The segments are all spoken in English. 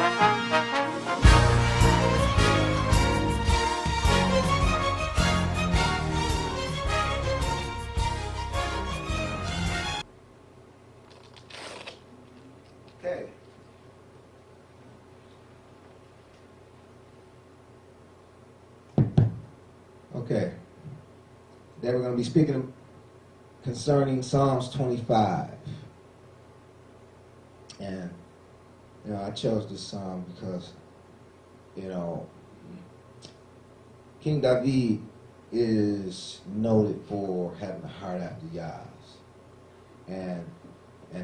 Okay. Okay. Today we're going to be speaking concerning Psalms 25. And, I chose this psalm because, King David is noted for having a heart after Yah's. And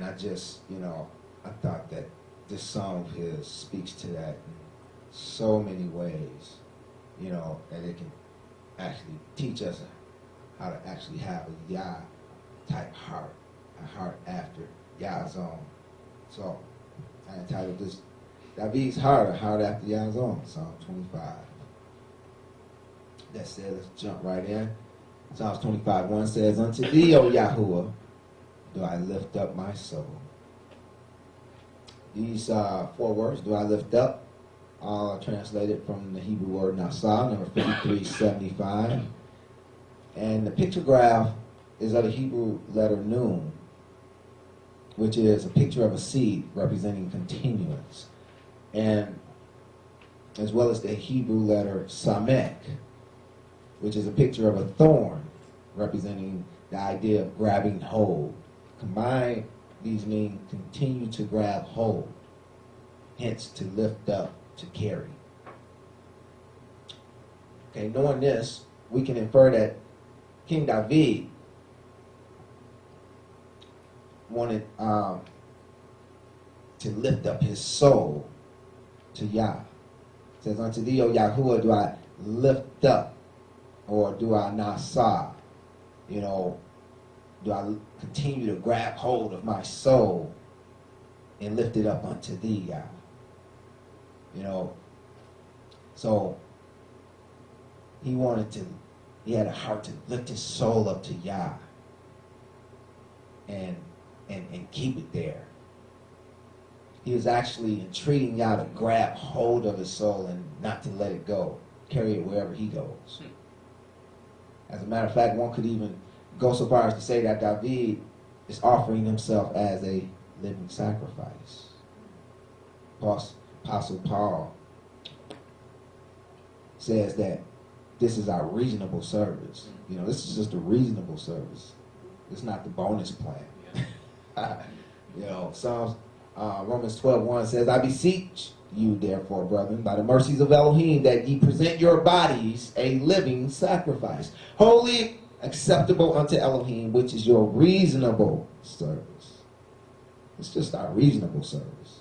I just, I thought that this song of his speaks to that in so many ways, that it can actually teach us how to actually have a Yah type heart, a heart after Yah's own. So I entitled this David's Heart, a Heart After Yah's Own, Psalm 25. That said, let's jump right in. Psalms 25:1 says, "Unto thee, O Yahuwah, do I lift up my soul." These 4 words, do I lift up, are translated from the Hebrew word Nasa, number 5375. And the pictograph is of the Hebrew letter Nun, which is a picture of a seed representing continuance, and as well as the Hebrew letter Samek, which is a picture of a thorn representing the idea of grabbing hold. Combined, these mean continue to grab hold, hence to lift up, to carry. Okay, knowing this, we can infer that King David wanted to lift up his soul to Yah. It says, "Unto thee, O Yahuwah, do I lift up," or do I nasa, do I continue to grab hold of my soul and lift it up unto thee, Yah? So he had a heart to lift his soul up to Yah and keep it there. He was actually entreating Yah to grab hold of his soul and not to let it go, carry it wherever he goes. As a matter of fact, one could even go so far as to say that David is offering himself as a living sacrifice. Apostle Paul says that this is our reasonable service. This is just a reasonable service. It's not the bonus plan. Psalms, Romans 12:1 says, "I beseech you, therefore, brethren, by the mercies of Elohim, that ye present your bodies a living sacrifice, holy, acceptable unto Elohim, which is your reasonable service." It's just our reasonable service.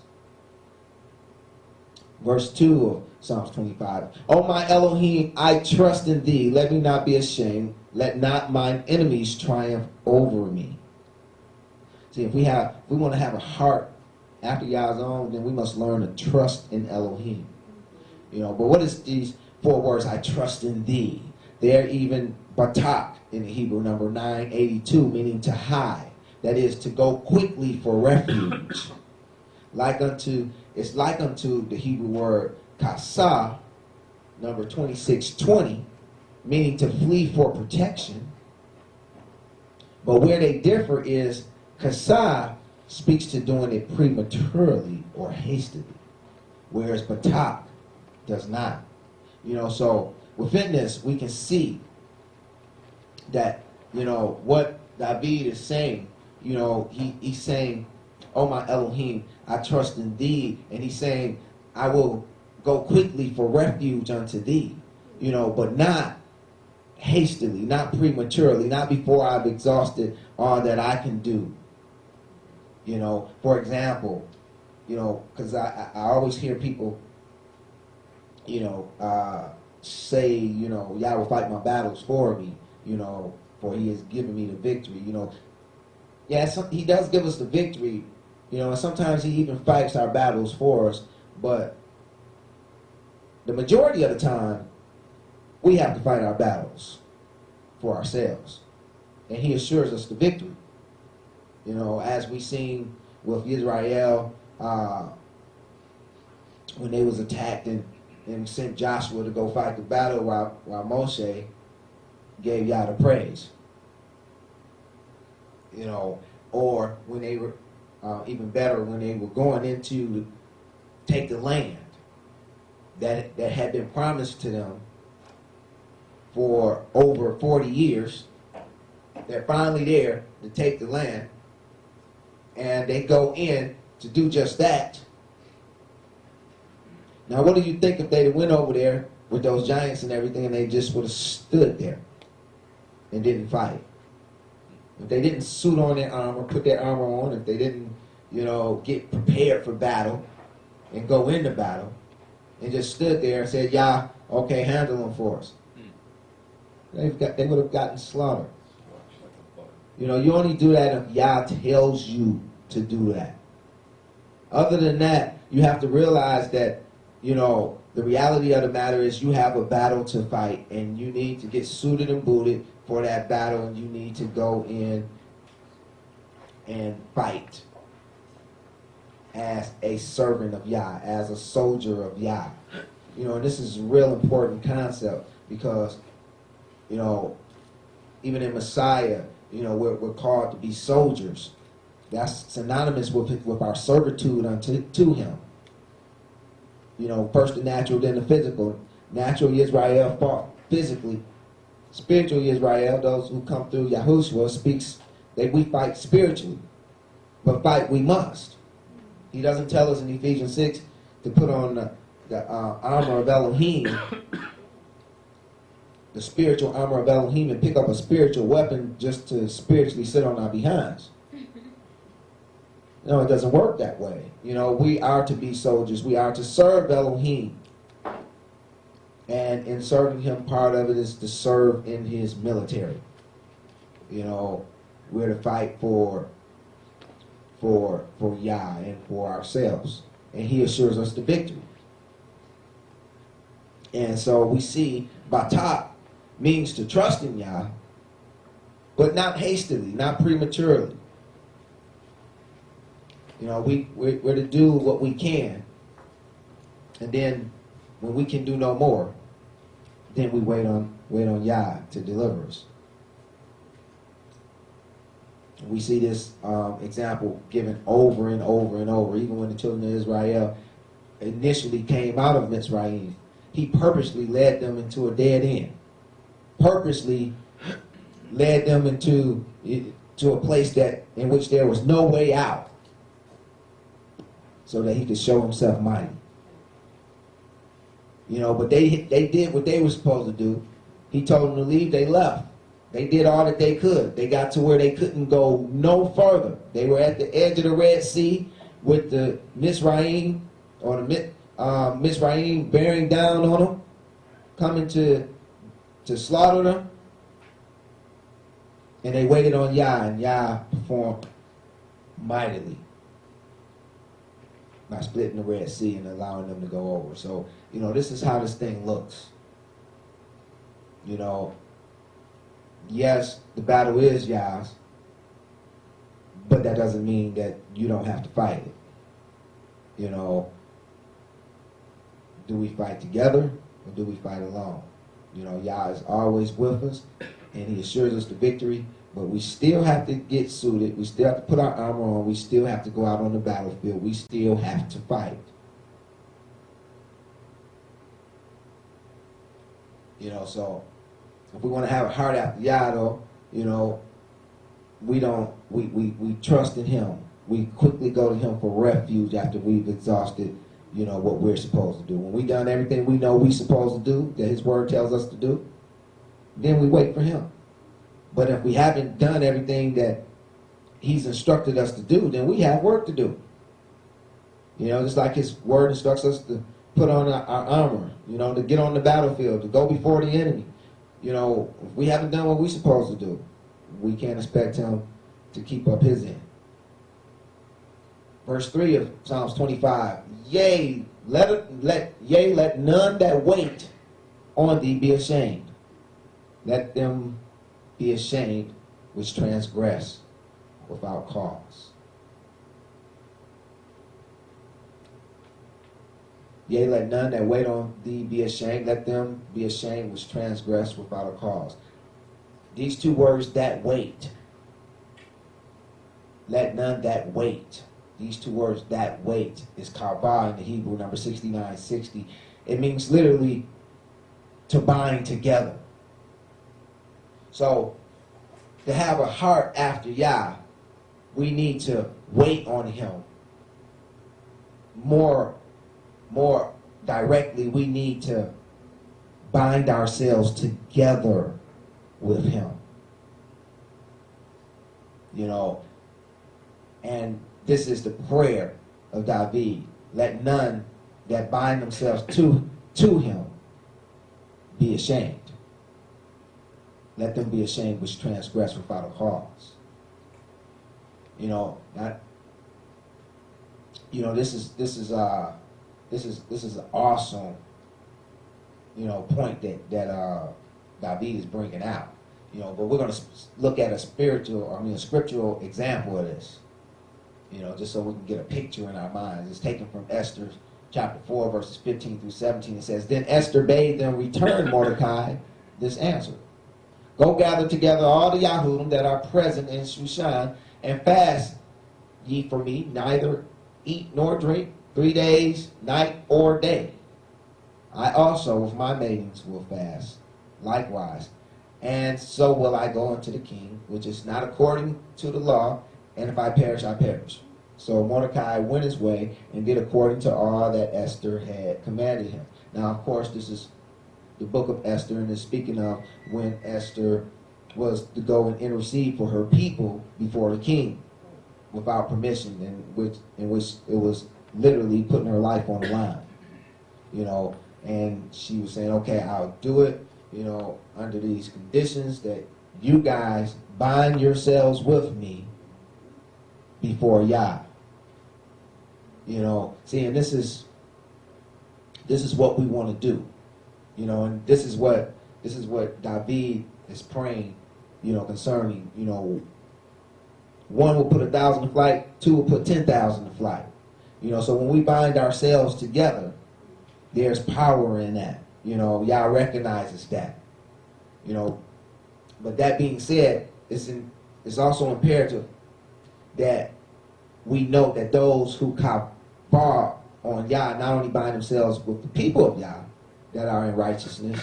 Verse 2 of Psalms 25. "O my Elohim, I trust in thee. Let me not be ashamed. Let not mine enemies triumph over me." See, if we want to have a heart after Yah's own, then we must learn to trust in Elohim. But what is these 4 words, I trust in thee? They're even batak in the Hebrew, number 982, meaning to hide. That is, to go quickly for refuge. It's like unto the Hebrew word kasa, number 2620, meaning to flee for protection. But where they differ is kasa speaks to doing it prematurely or hastily, whereas batak does not. So within this, we can see that, what David is saying, he's saying, "Oh my Elohim, I trust in thee," and he's saying, "I will go quickly for refuge unto thee," but not hastily, not prematurely, not before I've exhausted all that I can do. For example, because I always hear people, say, Yah will fight my battles for me, for he has given me the victory. He does give us the victory, and sometimes he even fights our battles for us, but the majority of the time, we have to fight our battles for ourselves. And he assures us the victory. As we seen with Israel when they was attacked and sent Joshua to go fight the battle while Moshe gave Yah the praise. You know, or when they were, even better, when they were going into take the land that had been promised to them for over 40 years. They're finally there to take the land, and they go in to do just that. Now, what do you think if they went over there with those giants and everything, and they just would have stood there and didn't fight? If they didn't suit on their armor, put their armor on, if they didn't, you know, get prepared for battle and go into battle, and just stood there and said, "Yah, okay, handle them for us," they would have gotten slaughtered. You know, you only do that if Yah tells you to do that. Other than that, you have to realize that, you know, the reality of the matter is you have a battle to fight, and you need to get suited and booted for that battle, and you need to go in and fight as a servant of Yah, as a soldier of Yah. You know, and this is a real important concept because, you know, even in Messiah, you know, we're called to be soldiers. That's synonymous with our servitude to him. You know, first the natural, then the physical. Natural Israel fought physically. Spiritual Israel, those who come through Yahushua, speaks that we fight spiritually. But fight we must. He doesn't tell us in Ephesians 6 to put on the armor of Elohim, the spiritual armor of Elohim, and pick up a spiritual weapon just to spiritually sit on our behinds. No, it doesn't work that way. You know, we are to be soldiers. We are to serve Elohim. And in serving him, part of it is to serve in his military. You know, we're to fight for Yah and for ourselves. And he assures us the victory. And so we see Batak means to trust in Yah, but not hastily, not prematurely. You know, we're to do what we can, and then when we can do no more, then we wait on Yah to deliver us. And we see this example given over and over and over. Even when the children of Israel initially came out of Mitzrayim, he purposely led them into a dead end. Purposely led them into a place in which there was no way out, so that he could show himself mighty. You know, but they did what they were supposed to do. He told them to leave, they left. They did all that they could. They got to where they couldn't go no further. They were at the edge of the Red Sea with the Mizraim, or the Mizraim bearing down on them, coming to slaughter them. And they waited on Yah, and Yah performed mightily by splitting the Red Sea and allowing them to go over. So, you know, this is how this thing looks. You know, yes, the battle is Yah's, but that doesn't mean that you don't have to fight it. You know, do we fight together or do we fight alone? You know, Yah is always with us, and he assures us the victory, but we still have to get suited. We still have to put our armor on. We still have to go out on the battlefield. We still have to fight. You know, so if we want to have a heart after Yah, though, you know, we trust in him. We quickly go to him for refuge after we've exhausted, you know, what we're supposed to do. When we've done everything we know we're supposed to do, that his word tells us to do, then we wait for him. But if we haven't done everything that he's instructed us to do, then we have work to do. You know, just like his word instructs us to put on our armor, you know, to get on the battlefield, to go before the enemy. You know, if we haven't done what we're supposed to do, we can't expect him to keep up his end. Verse 3 of Psalms 25, Yea, let none that wait on thee be ashamed. Let them be ashamed which transgress without cause. Yea, let none that wait on thee be ashamed. Let them be ashamed which transgress without a cause. These two words, that wait. Let none that wait. These two words, that wait, is kabah in the Hebrew, number 6960. It means literally to bind together. So, to have a heart after Yah, we need to wait on him. More directly, we need to bind ourselves together with him. You know, and this is the prayer of David. Let none that bind themselves to him be ashamed. Let them be ashamed which transgress without a cause. You know, this is an awesome, point that David is bringing out. But we're going to look at a scriptural example of this. Just so we can get a picture in our minds. It's taken from Esther chapter 4, verses 15 through 17. It says, Then Esther bade them return Mordecai this answer. Go gather together all the Yahudim that are present in Shushan, and fast ye for me, neither eat nor drink 3 days, night or day. I also with my maidens will fast likewise. And so will I go unto the king, which is not according to the law, and if I perish, I perish. So Mordecai went his way and did according to all that Esther had commanded him. Now, of course, this is the book of Esther, and it's speaking of when Esther was to go and intercede for her people before the king without permission, in which it was literally putting her life on the line. And she was saying, okay, I'll do it, under these conditions that you guys bind yourselves with me before Yah. See, and this is what we want to do. And this is what David is praying, concerning, one will put 1,000 to flight, two will put 10,000 to flight. So when we bind ourselves together, there's power in that. Yah recognizes that. But that being said, it's also imperative that we note that those who kabar on Yah not only bind themselves with the people of Yah that are in righteousness,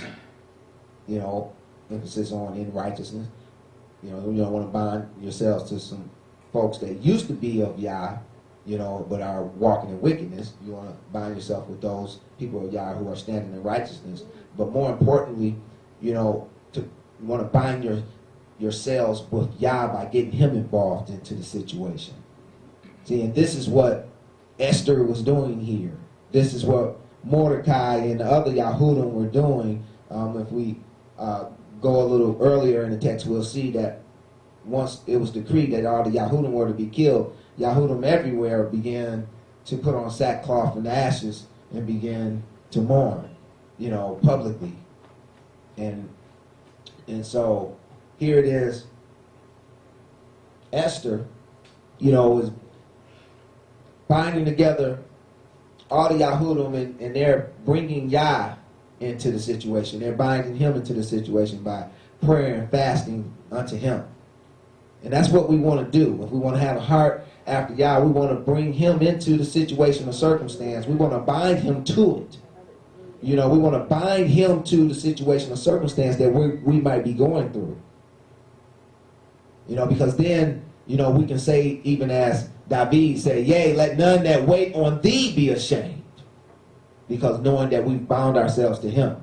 emphasis on in righteousness. You don't want to bind yourselves to some folks that used to be of Yah, but are walking in wickedness. You want to bind yourself with those people of Yah who are standing in righteousness. But more importantly, you want to bind yourselves with Yah by getting him involved into the situation. See, and this is what Esther was doing here. This is what Mordecai and the other Yahudim were doing. If we go a little earlier in the text, we'll see that once it was decreed that all the Yahudim were to be killed, Yahudim everywhere began to put on sackcloth and ashes and began to mourn, publicly. And so here it is. Esther, is binding together all the Yahudim, and they're bringing Yah into the situation. They're binding him into the situation by prayer and fasting unto him. And that's what we want to do. If we want to have a heart after Yah, we want to bring him into the situation or circumstance. We want to bind him to it. We want to bind him to the situation or circumstance that we might be going through. Because then, we can say, even as David said, yea, let none that wait on thee be ashamed, because knowing that we've bound ourselves to him.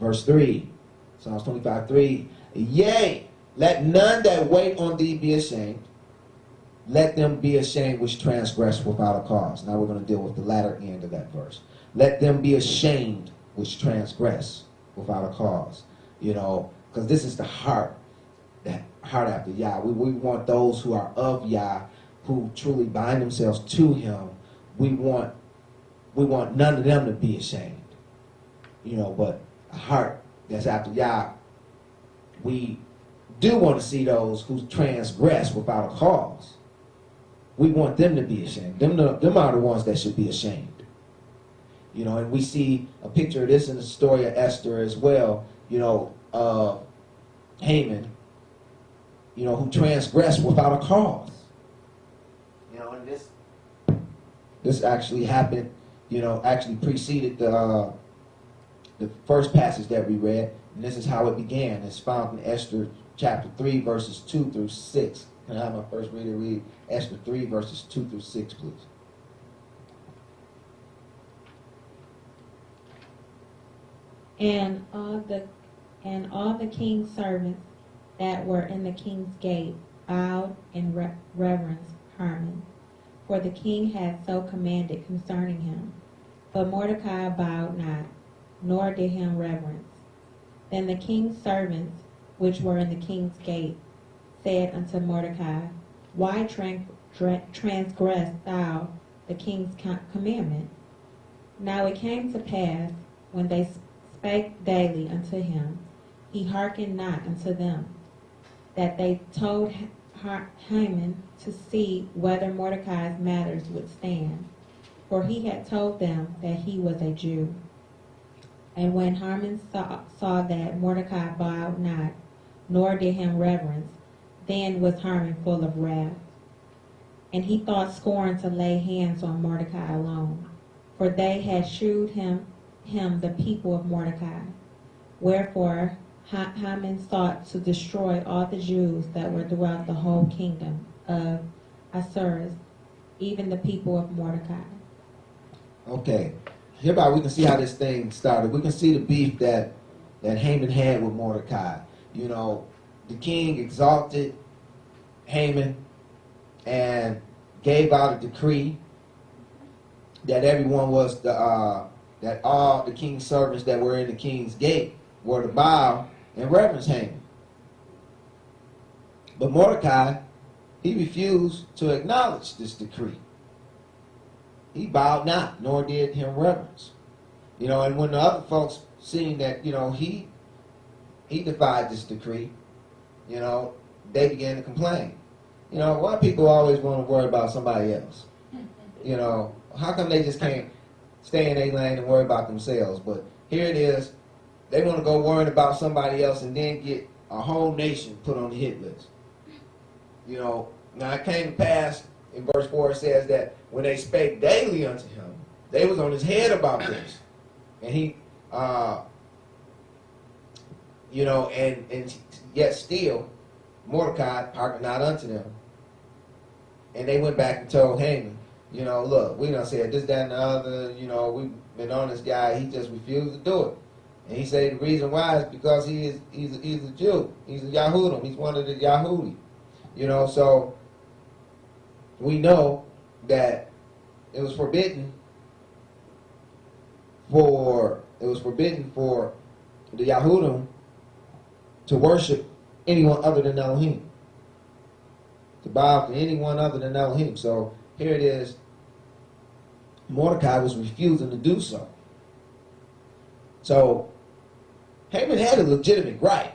Verse 3, Psalms 25:3, yea, let none that wait on thee be ashamed. Let them be ashamed which transgress without a cause. Now we're going to deal with the latter end of that verse. Let them be ashamed which transgress without a cause. Because this is the heart after Yah. We want those who are of Yah, who truly bind themselves to him. We want none of them to be ashamed. But a heart that's after Yah, we do want to see those who transgress without a cause. we want them to be ashamed. Them are the ones that should be ashamed. You know, and we see a picture of this in the story of Esther as well. You know, Haman, you know, who transgressed without a cause. You know, and this actually happened, you know, actually preceded the first passage that we read, and this is how it began. It's found in Esther chapter 3, verses 2 through 6. Can I have my first reader read Esther 3, verses 2 through 6, please? And all the king's servants that were in the king's gate bowed in reverence Haman, for the king had so commanded concerning him. But Mordecai bowed not, nor did him reverence. Then the king's servants, which were in the king's gate, said unto Mordecai, Why transgressed thou the king's commandment? Now it came to pass, when they spake daily unto him, he hearkened not unto them, that they told Haman to see whether Mordecai's matters would stand, for he had told them that he was a Jew. And when Haman saw that Mordecai bowed not, nor did him reverence, then was Haman full of wrath. And he thought scorn to lay hands on Mordecai alone, for they had shewed him the people of Mordecai. Wherefore Haman sought to destroy all the Jews that were throughout the whole kingdom of Ahasuerus, even the people of Mordecai. Okay. Hereby we can see how this thing started. We can see the beef that Haman had with Mordecai. You know, the king exalted Haman and gave out a decree that everyone was that all the king's servants that were in the king's gate were to bow and reverence Haman. But Mordecai, he refused to acknowledge this decree. He bowed not, nor did him reverence. You know, and when the other folks seen that, you know, he defied this decree, you know, they began to complain. You know, why people always want to worry about somebody else? You know, how come they just can't stay in their lane and worry about themselves? But here it is, they want to go worrying about somebody else and then get a whole nation put on the hit list. You know, now it came to pass, in verse 4 it says that when they spake daily unto him, they was on his head about this. And he, you know, and yet still, Mordecai hearkened not unto them. And they went back and told Haman, you know, look, we done said this, that, and the other, you know, we've been on this guy, he just refused to do it. And he said the reason why is because he's a Jew. He's a Yahudim. He's one of the Yahudi. You know, so we know that it was forbidden for the Yahudim to worship anyone other than Elohim, to bow to anyone other than Elohim. So here it is, Mordecai was refusing to do so. So Haman had a legitimate right,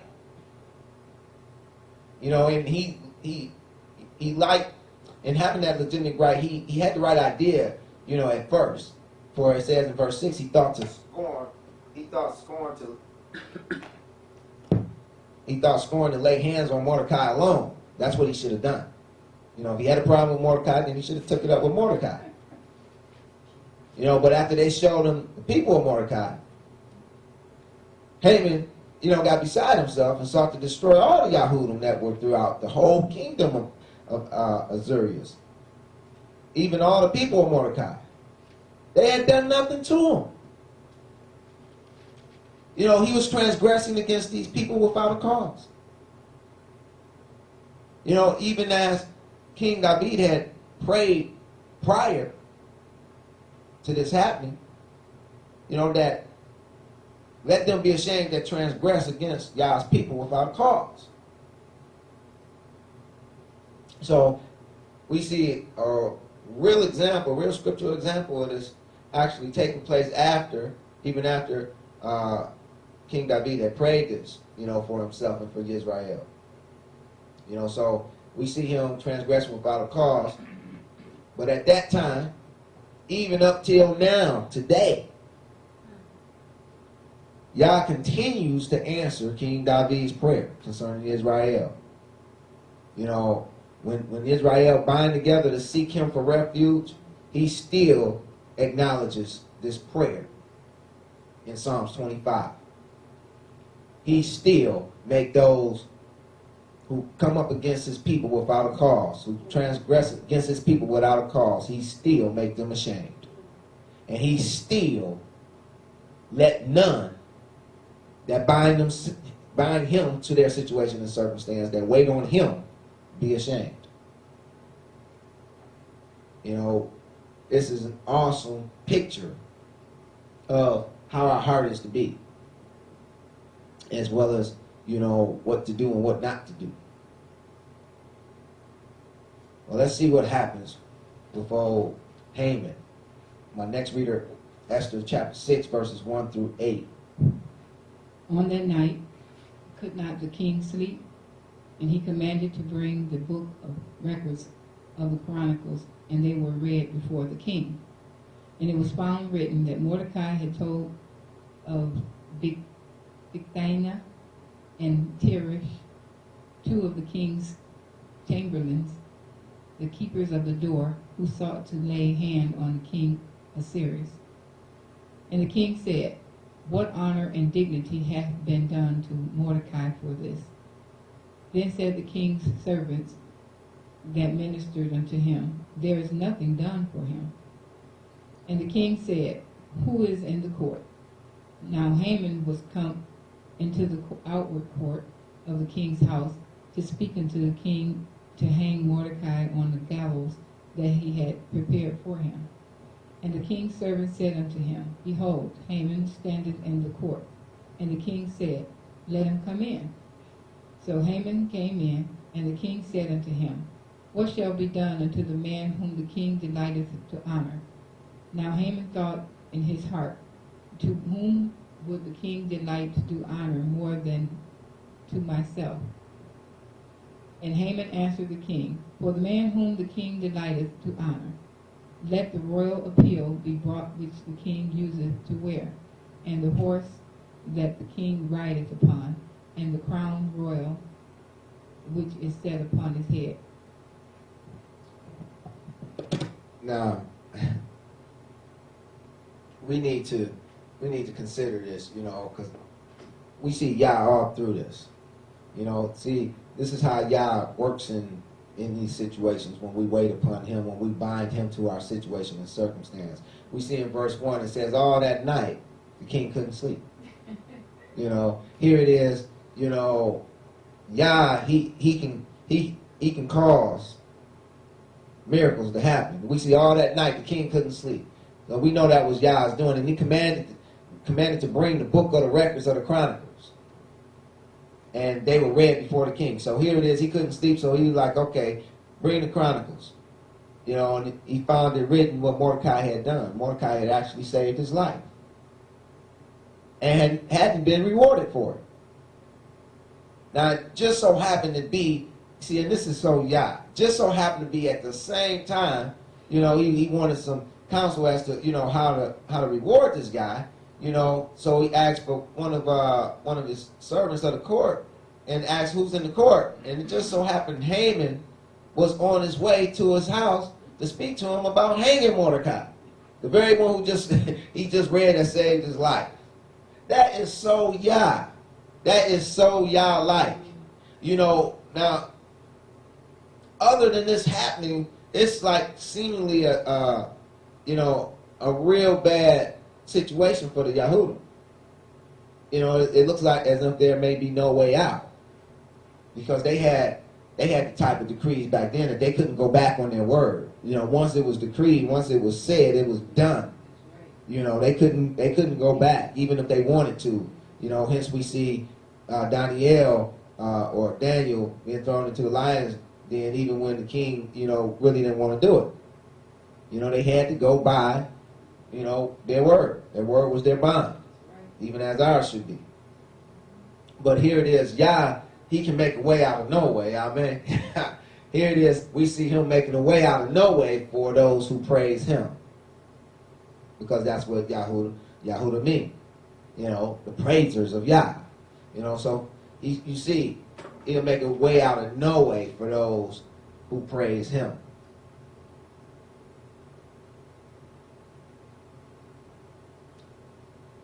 you know, and he liked, and having that legitimate right, he had the right idea, you know, at first. For it says in verse 6, he thought scorn to lay hands on Mordecai alone. That's what he should have done. You know, if he had a problem with Mordecai, then he should have took it up with Mordecai. You know, but after they showed him the people of Mordecai, Haman, you know, got beside himself and sought to destroy all the Yahudim that were throughout the whole kingdom of Ahasuerus. Even all the people of Mordecai. They had done nothing to him. You know, he was transgressing against these people without a cause. You know, even as King David had prayed prior to this happening, you know, that let them be ashamed that transgress against Yah's people without a cause. So we see a real example, real scriptural example of this actually taking place even after King David had prayed this, you know, for himself and for Israel. You know, so we see him transgressing without a cause. But at that time, even up till now, today, Yah continues to answer King David's prayer concerning Israel. You know, when Israel bind together to seek him for refuge, he still acknowledges this prayer in Psalms 25. He still make those who come up against his people without a cause, who transgress against his people without a cause, he still make them ashamed. And he still let none that bind him to their situation and circumstance, that wait on him, be ashamed. You know, this is an awesome picture of how our heart is to be, as well as, you know, what to do and what not to do. Well, let's see what happens with old Haman. My next reader, Esther chapter 6, verses 1 through 8. On that night could not the king sleep, and he commanded to bring the book of records of the Chronicles, and they were read before the king. And it was found written that Mordecai had told of Bigthana and Teresh, two of the king's chamberlains, the keepers of the door, who sought to lay hand on the king Ahasuerus. And the king said, "What honor and dignity hath been done to Mordecai for this?" Then said the king's servants that ministered unto him, "There is nothing done for him." And the king said, "Who is in the court?" Now Haman was come into the outward court of the king's house to speak unto the king to hang Mordecai on the gallows that he had prepared for him. And the king's servant said unto him, "Behold, Haman standeth in the court." And the king said, "Let him come in." So Haman came in, and the king said unto him, "What shall be done unto the man whom the king delighteth to honor?" Now Haman thought in his heart, "To whom would the king delight to do honor more than to myself?" And Haman answered the king, "For the man whom the king delighteth to honor, let the royal appeal be brought which the king useth to wear, and the horse that the king rideth upon, and the crown royal which is set upon his head." Now, we need to consider this, you know, because we see Yah all through this. You know, see, this is how Yah works in these situations when we wait upon him, when we bind him to our situation and circumstance. We see in verse 1, it says, all that night, the king couldn't sleep. You know, here it is, you know, Yah, he can cause miracles to happen. We see all that night, the king couldn't sleep. So we know that was Yah's doing, and he commanded to bring the book of the records of the Chronicles. And they were read before the king. So here it is, he couldn't sleep, so he was like, okay, bring the Chronicles. You know, and he found it written what Mordecai had done. Mordecai had actually saved his life. And hadn't been rewarded for it. Now, it just so happened to be, see, and this is so Yah, just so happened to be at the same time, you know, he wanted some counsel as to, you know, how to reward this guy. You know, so he asked for one of his servants of the court and asked who's in the court. And it just so happened Haman was on his way to his house to speak to him about hanging Mordecai. The very one who he just read and saved his life. That is so Yah. That is so Yah-like. You know, now, other than this happening, it's like seemingly a real bad situation for the Yahudim. You know, it looks like as if there may be no way out, because they had the type of decrees back then that they couldn't go back on their word. You know, once it was decreed, once it was said, it was done. You know, they couldn't go back even if they wanted to. You know, hence we see Daniel or Daniel being thrown into the lion's den even when the king, you know, really didn't want to do it. You know, they had to go by, you know, their word. Their word was their bond, even as ours should be. But here it is, Yah, he can make a way out of no way. Amen. here it is, we see him making a way out of no way for those who praise him. Because that's what Yahudah means. You know, the praisers of Yah. You know, so you see, he'll make a way out of no way for those who praise him.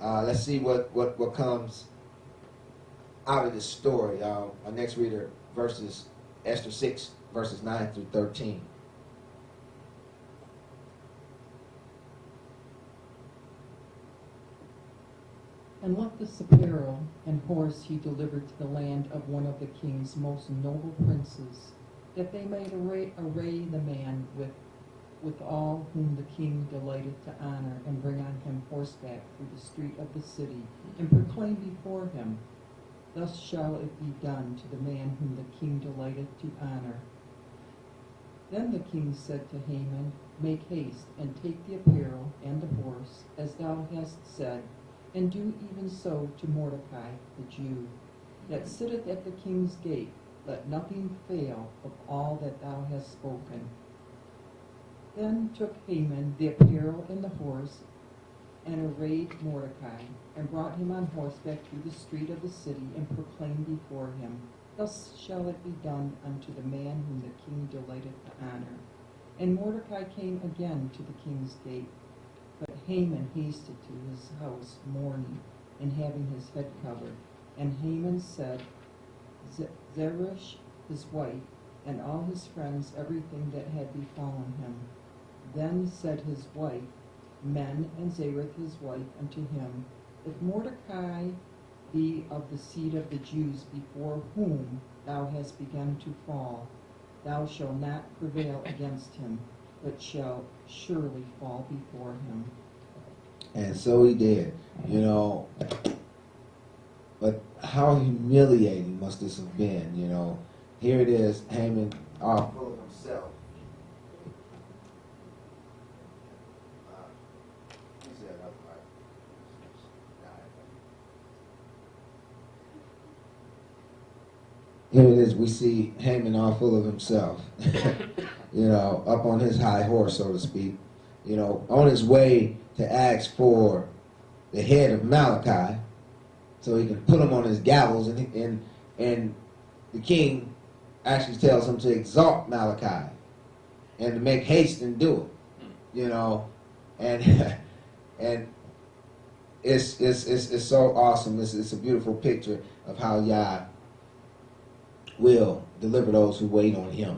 Let's see what comes out of this story. Our next reader, Esther 6, verses 9 through 13. And let this apparel and horse he delivered to the land of one of the king's most noble princes, that they might array the man with all whom the king delighted to honor, and bring on him horseback through the street of the city, and proclaim before him, thus shall it be done to the man whom the king delighteth to honor. Then the king said to Haman, make haste, and take the apparel and the horse, as thou hast said, and do even so to Mordecai the Jew, that sitteth at the king's gate. Let nothing fail of all that thou hast spoken. Then took Haman the apparel and the horse, and arrayed Mordecai, and brought him on horseback through the street of the city, and proclaimed before him, thus shall it be done unto the man whom the king delighteth to honor. And Mordecai came again to the king's gate. But Haman hasted to his house mourning, and having his head covered. And Haman said, Zeresh his wife, and all his friends, everything that had befallen him. Then said his wife, Men, and Zeresh his wife unto him, If Mordecai be of the seed of the Jews, before whom thou hast begun to fall, thou shalt not prevail against him, but shall surely fall before him. And so he did, you know. But how humiliating must this have been, you know. Here it is, Haman, all full of himself. Here it is, we see Haman all full of himself, you know, up on his high horse, so to speak, you know, on his way to ask for the head of Malachi so he can put him on his gallows, and the king actually tells him to exalt Malachi and to make haste and do it, you know, and and it's so awesome. It's a beautiful picture of how Yah will deliver those who wait on him,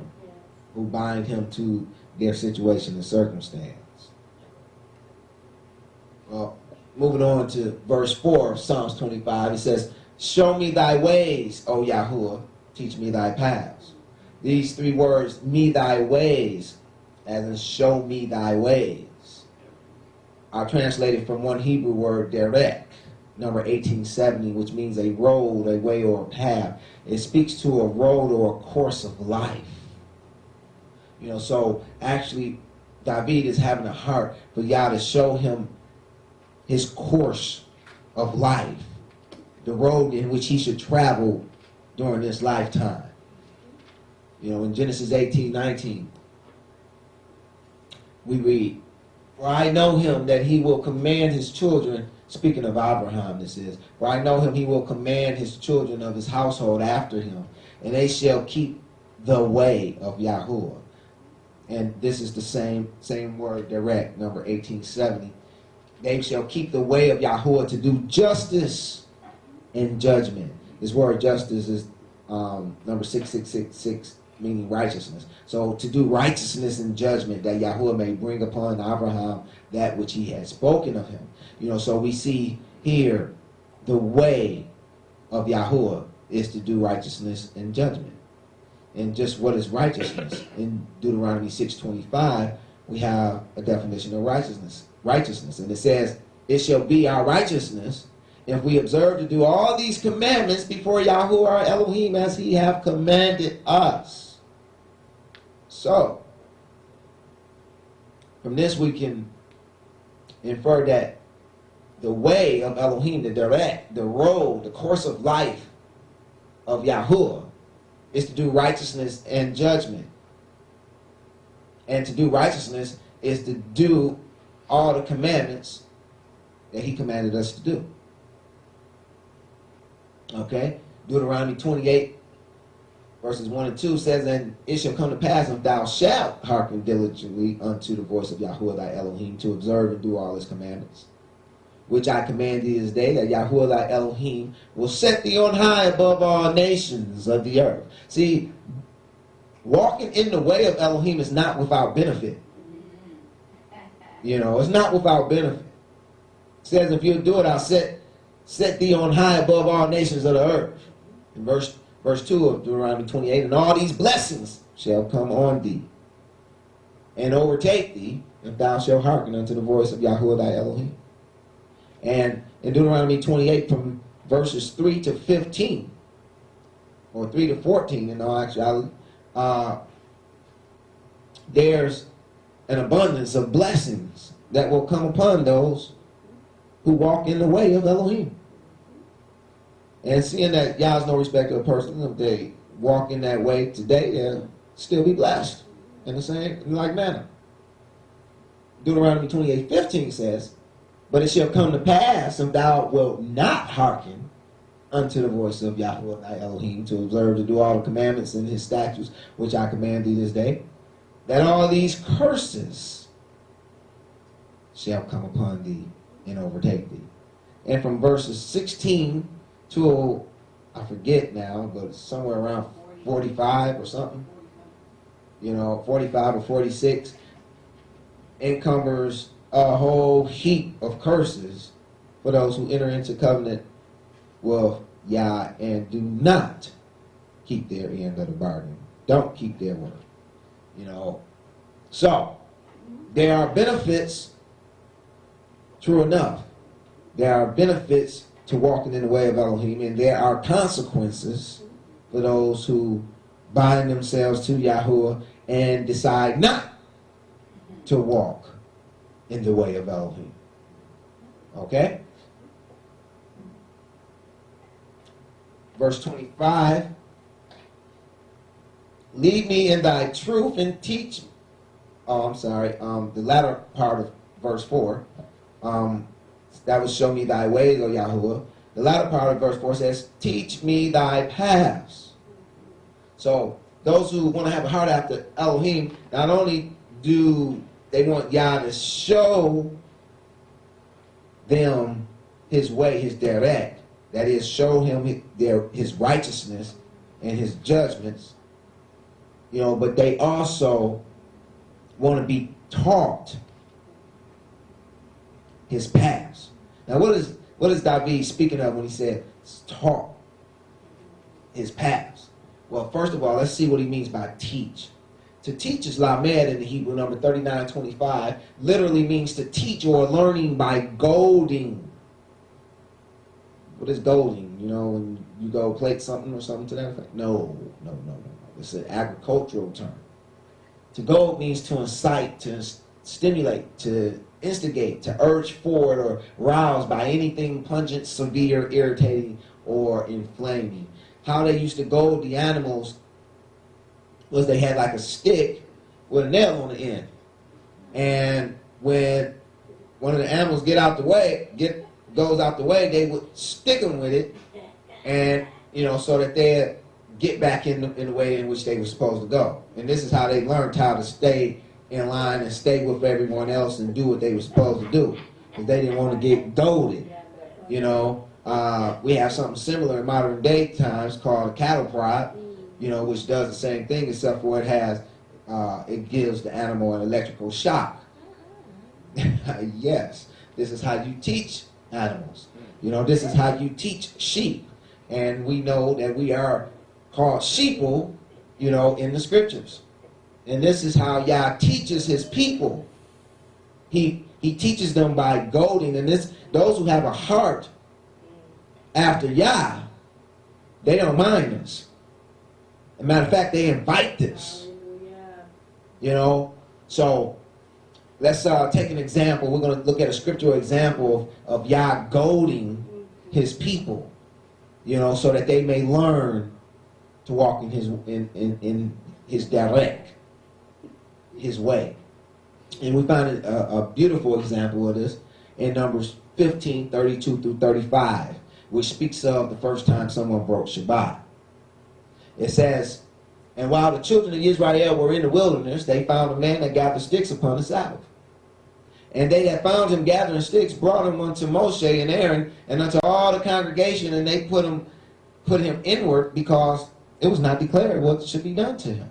who bind him to their situation and circumstance. Well, moving on to verse 4 of Psalms 25, it says, Show me thy ways, O Yahuwah, teach me thy paths. These three words, me thy ways, as in show me thy ways, are translated from one Hebrew word, derek, number 1870, which means a road, a way, or a path. It speaks to a road or a course of life. You know, so actually, David is having a heart for Yah to show him his course of life, the road in which he should travel during this lifetime. You know, in Genesis 18:19, we read, For I know him that he will command his children, speaking of Abraham this is, For I know him he will command his children of his household after him, and they shall keep the way of Yahuwah. And this is the same word, direct, number 1870. They shall keep the way of Yahuwah to do justice and judgment. This word justice is number 6666, meaning righteousness. So to do righteousness and judgment, that Yahuwah may bring upon Abraham that which he had spoken of him. You know, so we see here the way of Yahuwah is to do righteousness and judgment. And just what is righteousness? In Deuteronomy 6:25, we have a definition of righteousness. And it says, It shall be our righteousness if we observe to do all these commandments before Yahuwah our Elohim as he have commanded us. So, from this we can infer that the way of Elohim, the direct, the road, the course of life of Yahuwah is to do righteousness and judgment. And to do righteousness is to do all the commandments that he commanded us to do. Okay? Deuteronomy 28, verses 1 and 2 says, and it shall come to pass, if thou shalt hearken diligently unto the voice of Yahuwah thy Elohim, to observe and do all his commandments, which I command thee this day, that Yahuwah thy Elohim will set thee on high above all nations of the earth. See, walking in the way of Elohim is not without benefit. You know, it's not without benefit. It says, if you'll do it, I'll set thee on high above all nations of the earth. In verse 2 of Deuteronomy 28, and all these blessings shall come on thee and overtake thee, if thou shalt hearken unto the voice of Yahuwah thy Elohim. And in Deuteronomy 28, from verses 3 to 15, or 3 to 14 in all actuality, there's an abundance of blessings that will come upon those who walk in the way of Elohim. And seeing that Yah's no respecter of persons, if they walk in that way today, they'll still be blessed in the same like manner. Deuteronomy 28:15 says, but it shall come to pass, if thou wilt not hearken unto the voice of Yahuwah thy Elohim, to observe to do all the commandments and his statutes, which I command thee this day, that all these curses shall come upon thee and overtake thee. And from verses 16 to, I forget now, but somewhere around 45 or something, 45 or 46, encumbers a whole heap of curses for those who enter into covenant with Yah and do not keep their end of the bargain. Don't keep their word. So there are benefits, true enough. There are benefits to walking in the way of Elohim, and there are consequences for those who bind themselves to Yahuwah and decide not to walk in the way of Elohim. Okay? Verse 25. Lead me in thy truth and teach me. The latter part of verse 4. That will show me thy ways, O Yahuwah. The latter part of verse 4 says, teach me thy paths. So those who want to have a heart after Elohim, not only do they want Yah to show them his way, his derek, that is, show him his righteousness and his judgments, but they also want to be taught his paths. Now, what is David speaking of when he said taught his paths? Well, first of all, let's see what he means by teach. To teach is lamed in the Hebrew, number 3925, literally means to teach or learning by goading. What is goading? When you go plate something or something to that effect? No. It's an agricultural term. To goad means to incite, to stimulate, to instigate, to urge forward or rouse by anything pungent, severe, irritating, or inflaming. How they used to goad the animals was they had like a stick with a nail on the end. And when one of the animals goes out the way, they would stick them with it, and so that they'd get back in the way in which they were supposed to go. And this is how they learned how to stay in line and stay with everyone else and do what they were supposed to do, because they didn't want to get goaded. We have something similar in modern day times called a cattle prod, which does the same thing, except for it gives the animal an electrical shock. Yes, this is how you teach animals. This is how you teach sheep. And we know that we are called sheeple, in the scriptures. And this is how Yah teaches his people. He teaches them by goading. And those who have a heart after Yah, they don't mind this. As a matter of fact, they invite this. So let's take an example. We're going to look at a scriptural example of Yah goading his people, so that they may learn to walk in his direct. his way. And we find a beautiful example of this in Numbers 15, 32 through 35, which speaks of the first time someone broke Shabbat. It says, "And while the children of Israel were in the wilderness, they found a man that gathered sticks upon the Sabbath. And they that found him gathering sticks brought him unto Moshe and Aaron and unto all the congregation, and they put him inward, because it was not declared what should be done to him.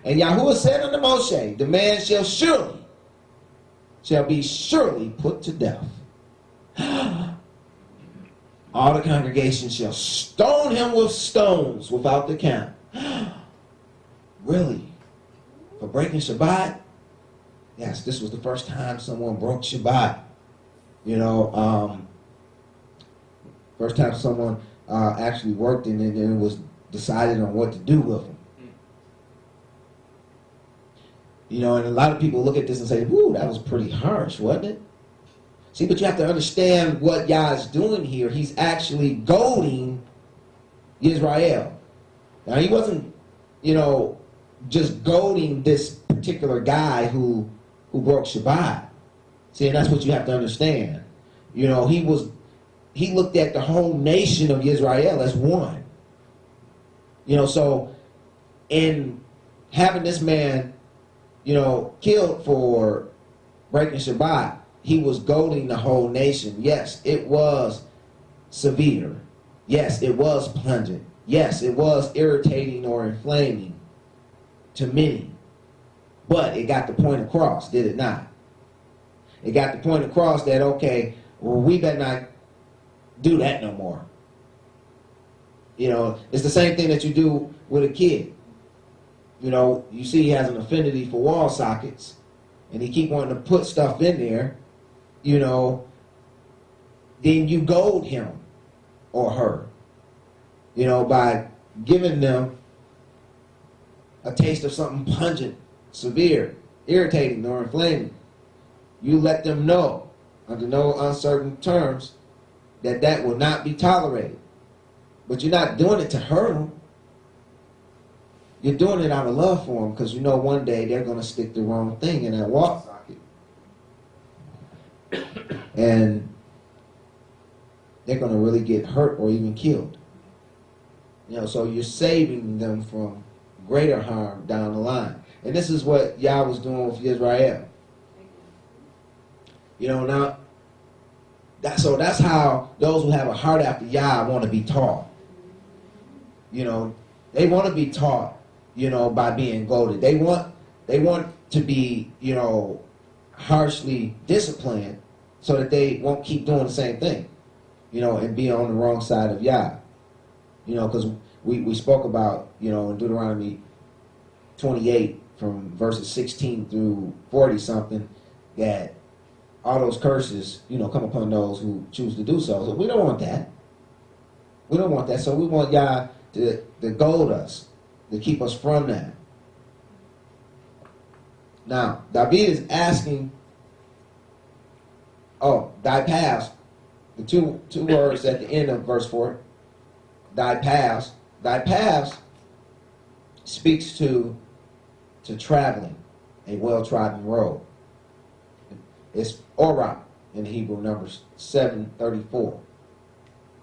And Yahuwah said unto Moshe, the man shall be surely put to death. All the congregation shall stone him with stones without the camp." Really? For breaking Shabbat? Yes, this was the first time someone broke Shabbat. You know, first time someone actually worked in it, and it was decided on what to do with him. You know, and a lot of people look at this and say, "Ooh, that was pretty harsh, wasn't it?" See, but you have to understand what Yah is doing here. He's actually goading Israel. Now, he wasn't, you know, just goading this particular guy who broke Shabbat. See, and that's what you have to understand. You know, he looked at the whole nation of Israel as one. You know, so in having this man, you know, killed for breaking Shabbat, he was goading the whole nation. Yes, it was severe. Yes, it was pungent. Yes, it was irritating or inflaming to many. But it got the point across, did it not? It got the point across that, okay, well, we better not do that no more. You know, it's the same thing that you do with a kid. You know, you see he has an affinity for wall sockets, and he keep wanting to put stuff in there, you know, then you goad him or her, you know, by giving them a taste of something pungent, severe, irritating, or inflaming. You let them know, under no uncertain terms, that that will not be tolerated. But you're not doing it to hurt them. You're doing it out of love for them, because you know one day they're going to stick the wrong thing in that wall socket. And they're going to really get hurt or even killed. You know, so you're saving them from greater harm down the line. And this is what Yah was doing with Israel. You know, now, that's how those who have a heart after Yah want to be taught. You know, they want to be taught, you know, by being goaded. They want to be, you know, harshly disciplined so that they won't keep doing the same thing, you know, and be on the wrong side of Yah. You know, because we spoke about, you know, in Deuteronomy 28 from verses 16 through 40 something, that all those curses, you know, come upon those who choose to do so. So we don't want that. We don't want that. So we want Yah to goad us, to keep us from that. Now, David is asking, thy paths, the two words at the end of verse 4, thy paths speaks to traveling, a well-trodden road. It's Orah in Hebrew, Numbers 7:34.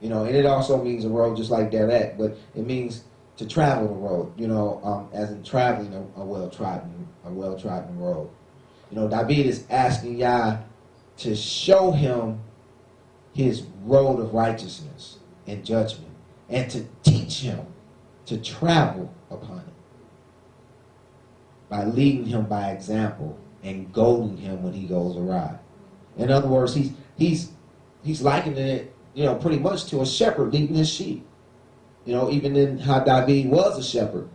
You know, and it also means a road just like Derek, but it means to travel the road, you know, as in traveling a well-trodden road. You know, David is asking Yah to show him his road of righteousness and judgment, and to teach him to travel upon it by leading him by example and goading him when he goes awry. In other words, he's likening it, you know, pretty much to a shepherd leading his sheep. You know, even in how David was a shepherd.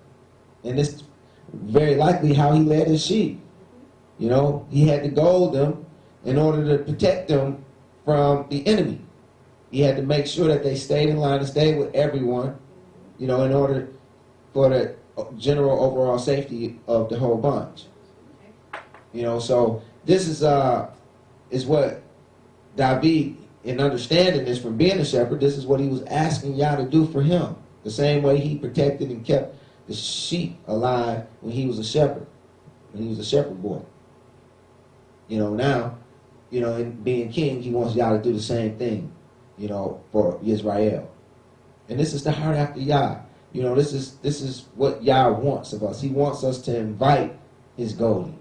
And this very likely how he led his sheep. You know, he had to goad them in order to protect them from the enemy. He had to make sure that they stayed in line and stayed with everyone, you know, in order for the general overall safety of the whole bunch. You know, so this is what David, in understanding this from being a shepherd, this is what he was asking Yah to do for him. The same way he protected and kept the sheep alive when he was a shepherd. when he was a shepherd boy. You know, now, you know, in being king, he wants Yah to do the same thing, you know, for Israel. And this is the heart after Yah. You know, this is what Yah wants of us. He wants us to invite his Goldie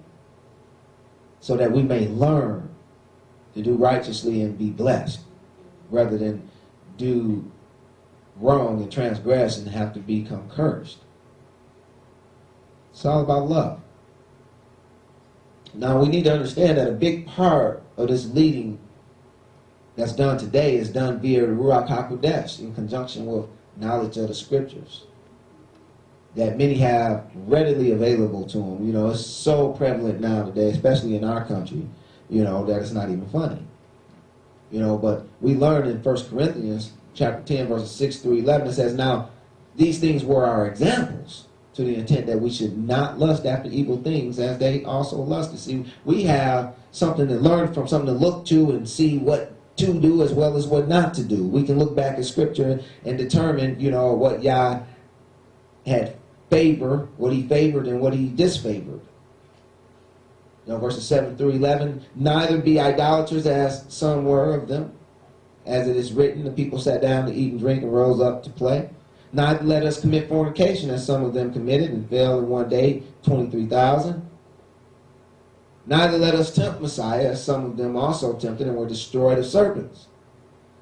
so that we may learn to do righteously and be blessed rather than do wrong and transgress and have to become cursed. It's all about love. Now we need to understand that a big part of this leading that's done today is done via the Ruach HaKodesh in conjunction with knowledge of the scriptures that many have readily available to them. You know, it's so prevalent now today, especially in our country, you know, that it's not even funny. You know, but we learned in 1 Corinthians chapter 10, verses 6 through 11, it says, now, these things were our examples to the intent that we should not lust after evil things as they also lusted. See, we have something to learn from, something to look to and see what to do as well as what not to do. We can look back at scripture and determine, you know, what Yah had favored, what he favored and what he disfavored. You know, verses 7 through 11, neither be idolaters as some were of them. As it is written, the people sat down to eat and drink and rose up to play. Neither let us commit fornication as some of them committed and fell in one day 23,000. Neither let us tempt Messiah as some of them also tempted and were destroyed of serpents.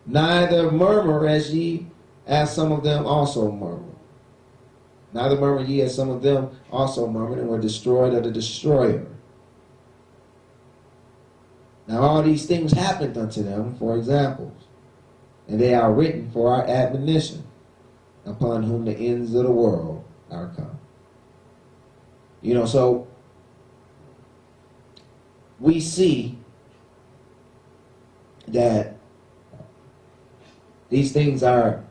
Neither murmur as some of them also murmured. Neither murmur ye as some of them also murmured and were destroyed of the destroyer. Now all these things happened unto them for examples, and they are written for our admonition, upon whom the ends of the world are come. You know, so we see that these things are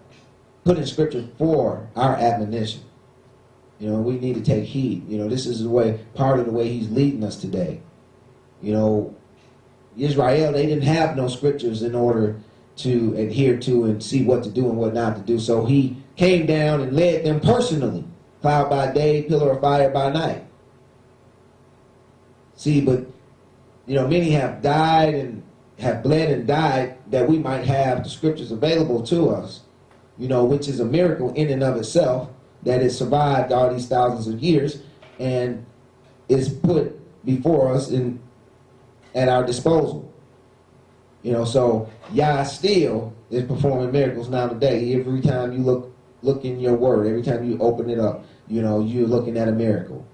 put in scripture for our admonition. You know, we need to take heed. You know, this is the way, part of the way he's leading us today. You know, Israel, they didn't have no scriptures in order to adhere to and see what to do and what not to do. So he came down and led them personally. Cloud by day, pillar of fire by night. See, but, you know, many have died and have bled and died that we might have the scriptures available to us, you know, which is a miracle in and of itself, that it survived all these thousands of years and is put before us at our disposal. You know, so Yah still is performing miracles now today. Every time you look in your word, every time you open it up, you know, you're looking at a miracle.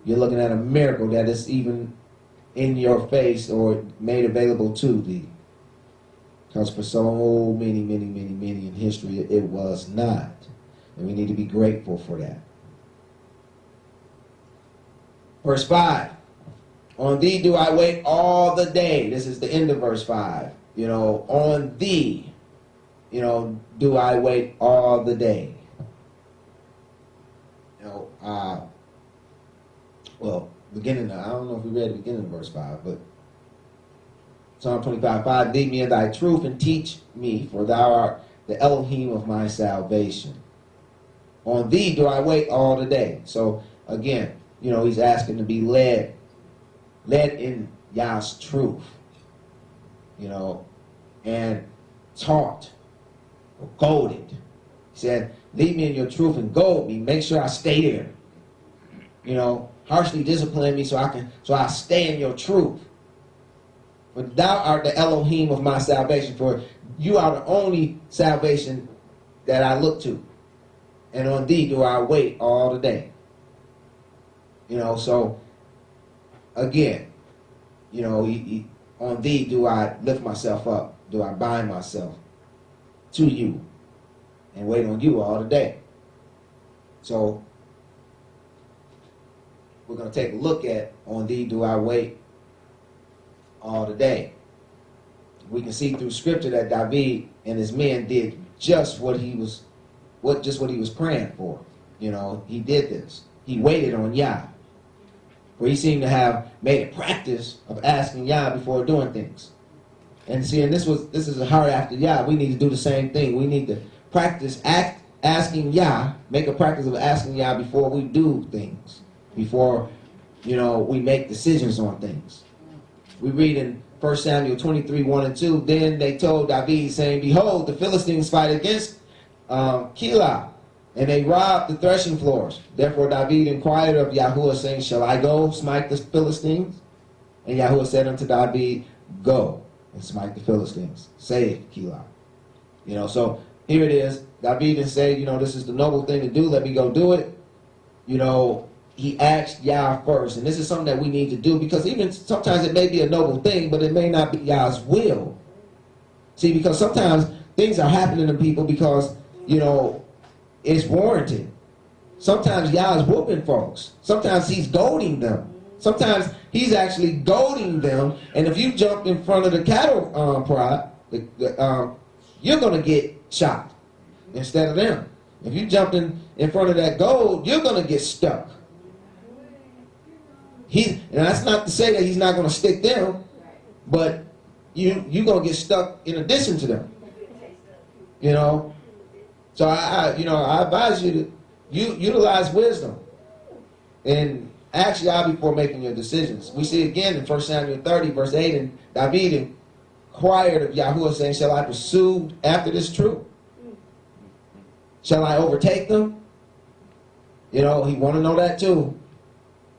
You're looking at a miracle that is even in your face or made available to thee. Because for so many in history, it was not. And we need to be grateful for that. Verse 5. On thee do I wait all the day. This is the end of verse 5. You know, on thee, you know, do I wait all the day. You know, well, beginning of, I don't know if we read the beginning of verse 5, but Psalm 25:5, lead me in thy truth and teach me, for thou art the Elohim of my salvation. On thee do I wait all the day. So again, you know, he's asking to be led in Yah's truth, you know, and taught or goaded. He said, lead me in your truth and goad me. Make sure I stay there. You know, harshly discipline me so I stay in your truth. For thou art the Elohim of my salvation. For you are the only salvation that I look to. And on thee do I wait all the day. You know, so again, you know, on thee do I lift myself up. Do I bind myself to you and wait on you all the day. So we're going to take a look at on thee do I wait all the day. We can see through scripture that David and his men did just what he was praying for. You know, he did this. He waited on Yah. For he seemed to have made a practice of asking Yah before doing things. And see, and this is a heart after Yah. We need to do the same thing. We need to practice asking Yah, make a practice of asking Yah before we do things, before we make decisions on things. We read in 1 Samuel 23, 1 and 2, then they told David, saying, behold, the Philistines fight against Keilah, and they robbed the threshing floors. Therefore David inquired of Yahuwah, saying, shall I go smite the Philistines? And Yahuwah said unto David, go and smite the Philistines. Save Keilah. So here it is. David didn't say, this is the noble thing to do. Let me go do it. He asked Yah first. And this is something that we need to do, because even sometimes it may be a noble thing, but it may not be Yah's will. See, because sometimes things are happening to people because, it's warranted. Sometimes Yah is whooping folks. Sometimes he's goading them. Sometimes he's actually goading them. And if you jump in front of the cattle prod, you're going to get shot instead of them. If you jump in front of that goad, you're going to get stuck. And that's not to say that he's not going to stick them, but you're going to get stuck in addition to them. So I advise you to utilize wisdom and ask Yah before making your decisions. We see again in 1 Samuel 30, verse 8, and David inquired of Yahuwah, saying, shall I pursue after this troop? Shall I overtake them? He want to know that too.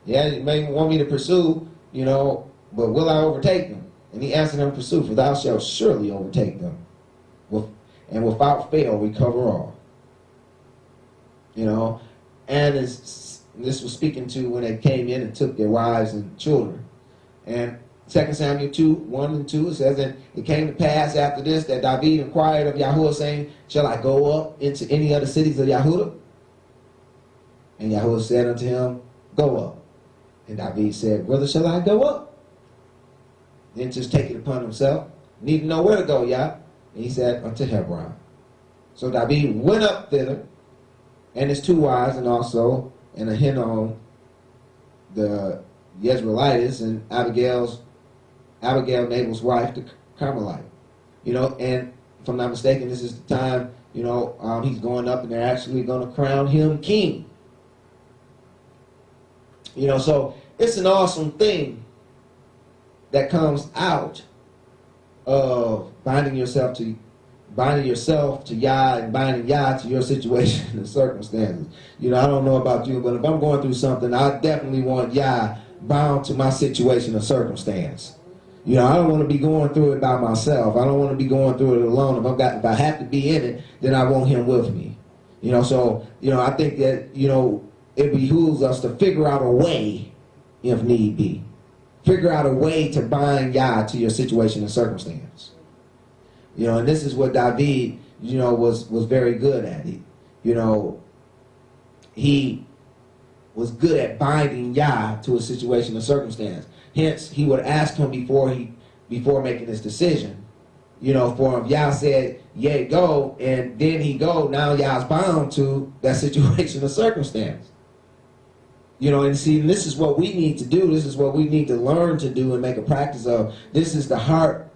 Yeah, you may want me to pursue, but will I overtake them? And he answered him, pursue, for thou shalt surely overtake them, and without fail recover all. And this was speaking to when they came in and took their wives and children. And 2 Samuel 2, 1 and 2, it says that it came to pass after this that David inquired of Yahuwah, saying, shall I go up into any other cities of Yahudah? And Yahuwah said unto him, go up. And David said, whither shall I go up? Then just take it upon himself. Need to know where to go, Yah. And he said, unto Hebron. So David went up thither, and his 2 wives, and also and Ahinoam, the Jezreelitess, and Abigail, Nabal's wife, the Carmelite. And if I'm not mistaken, this is the time, he's going up and they're actually going to crown him king. So it's an awesome thing that comes out of binding yourself to Yah and binding Yah to your situation and circumstances. I don't know about you, but if I'm going through something, I definitely want Yah bound to my situation or circumstance. I don't want to be going through it by myself. I don't want to be going through it alone. If I have to be in it, then I want him with me. So I think that it behooves us to figure out a way, if need be. Figure out a way to bind Yah to your situation and circumstance. And this is what David, was very good at it. He was good at binding Yah to a situation or circumstance. Hence, he would ask him before making his decision. For if Yah said, yea, go, and then he go, now Yah's bound to that situation or circumstance. And see, this is what we need to do. This is what we need to learn to do and make a practice of. This is the heart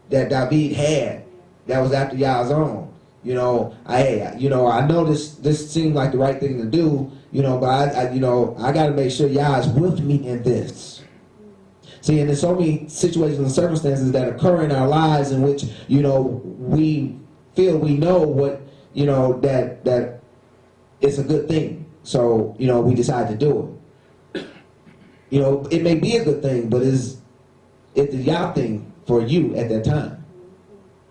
that David had that was after Yah's own. I know this seemed like the right thing to do, but I got to make sure Yah is with me in this. See, and there's so many situations and circumstances that occur in our lives in which, we feel we know what, that it's a good thing. So, we decide to do it. It may be a good thing, but it's the Yah thing for you at that time.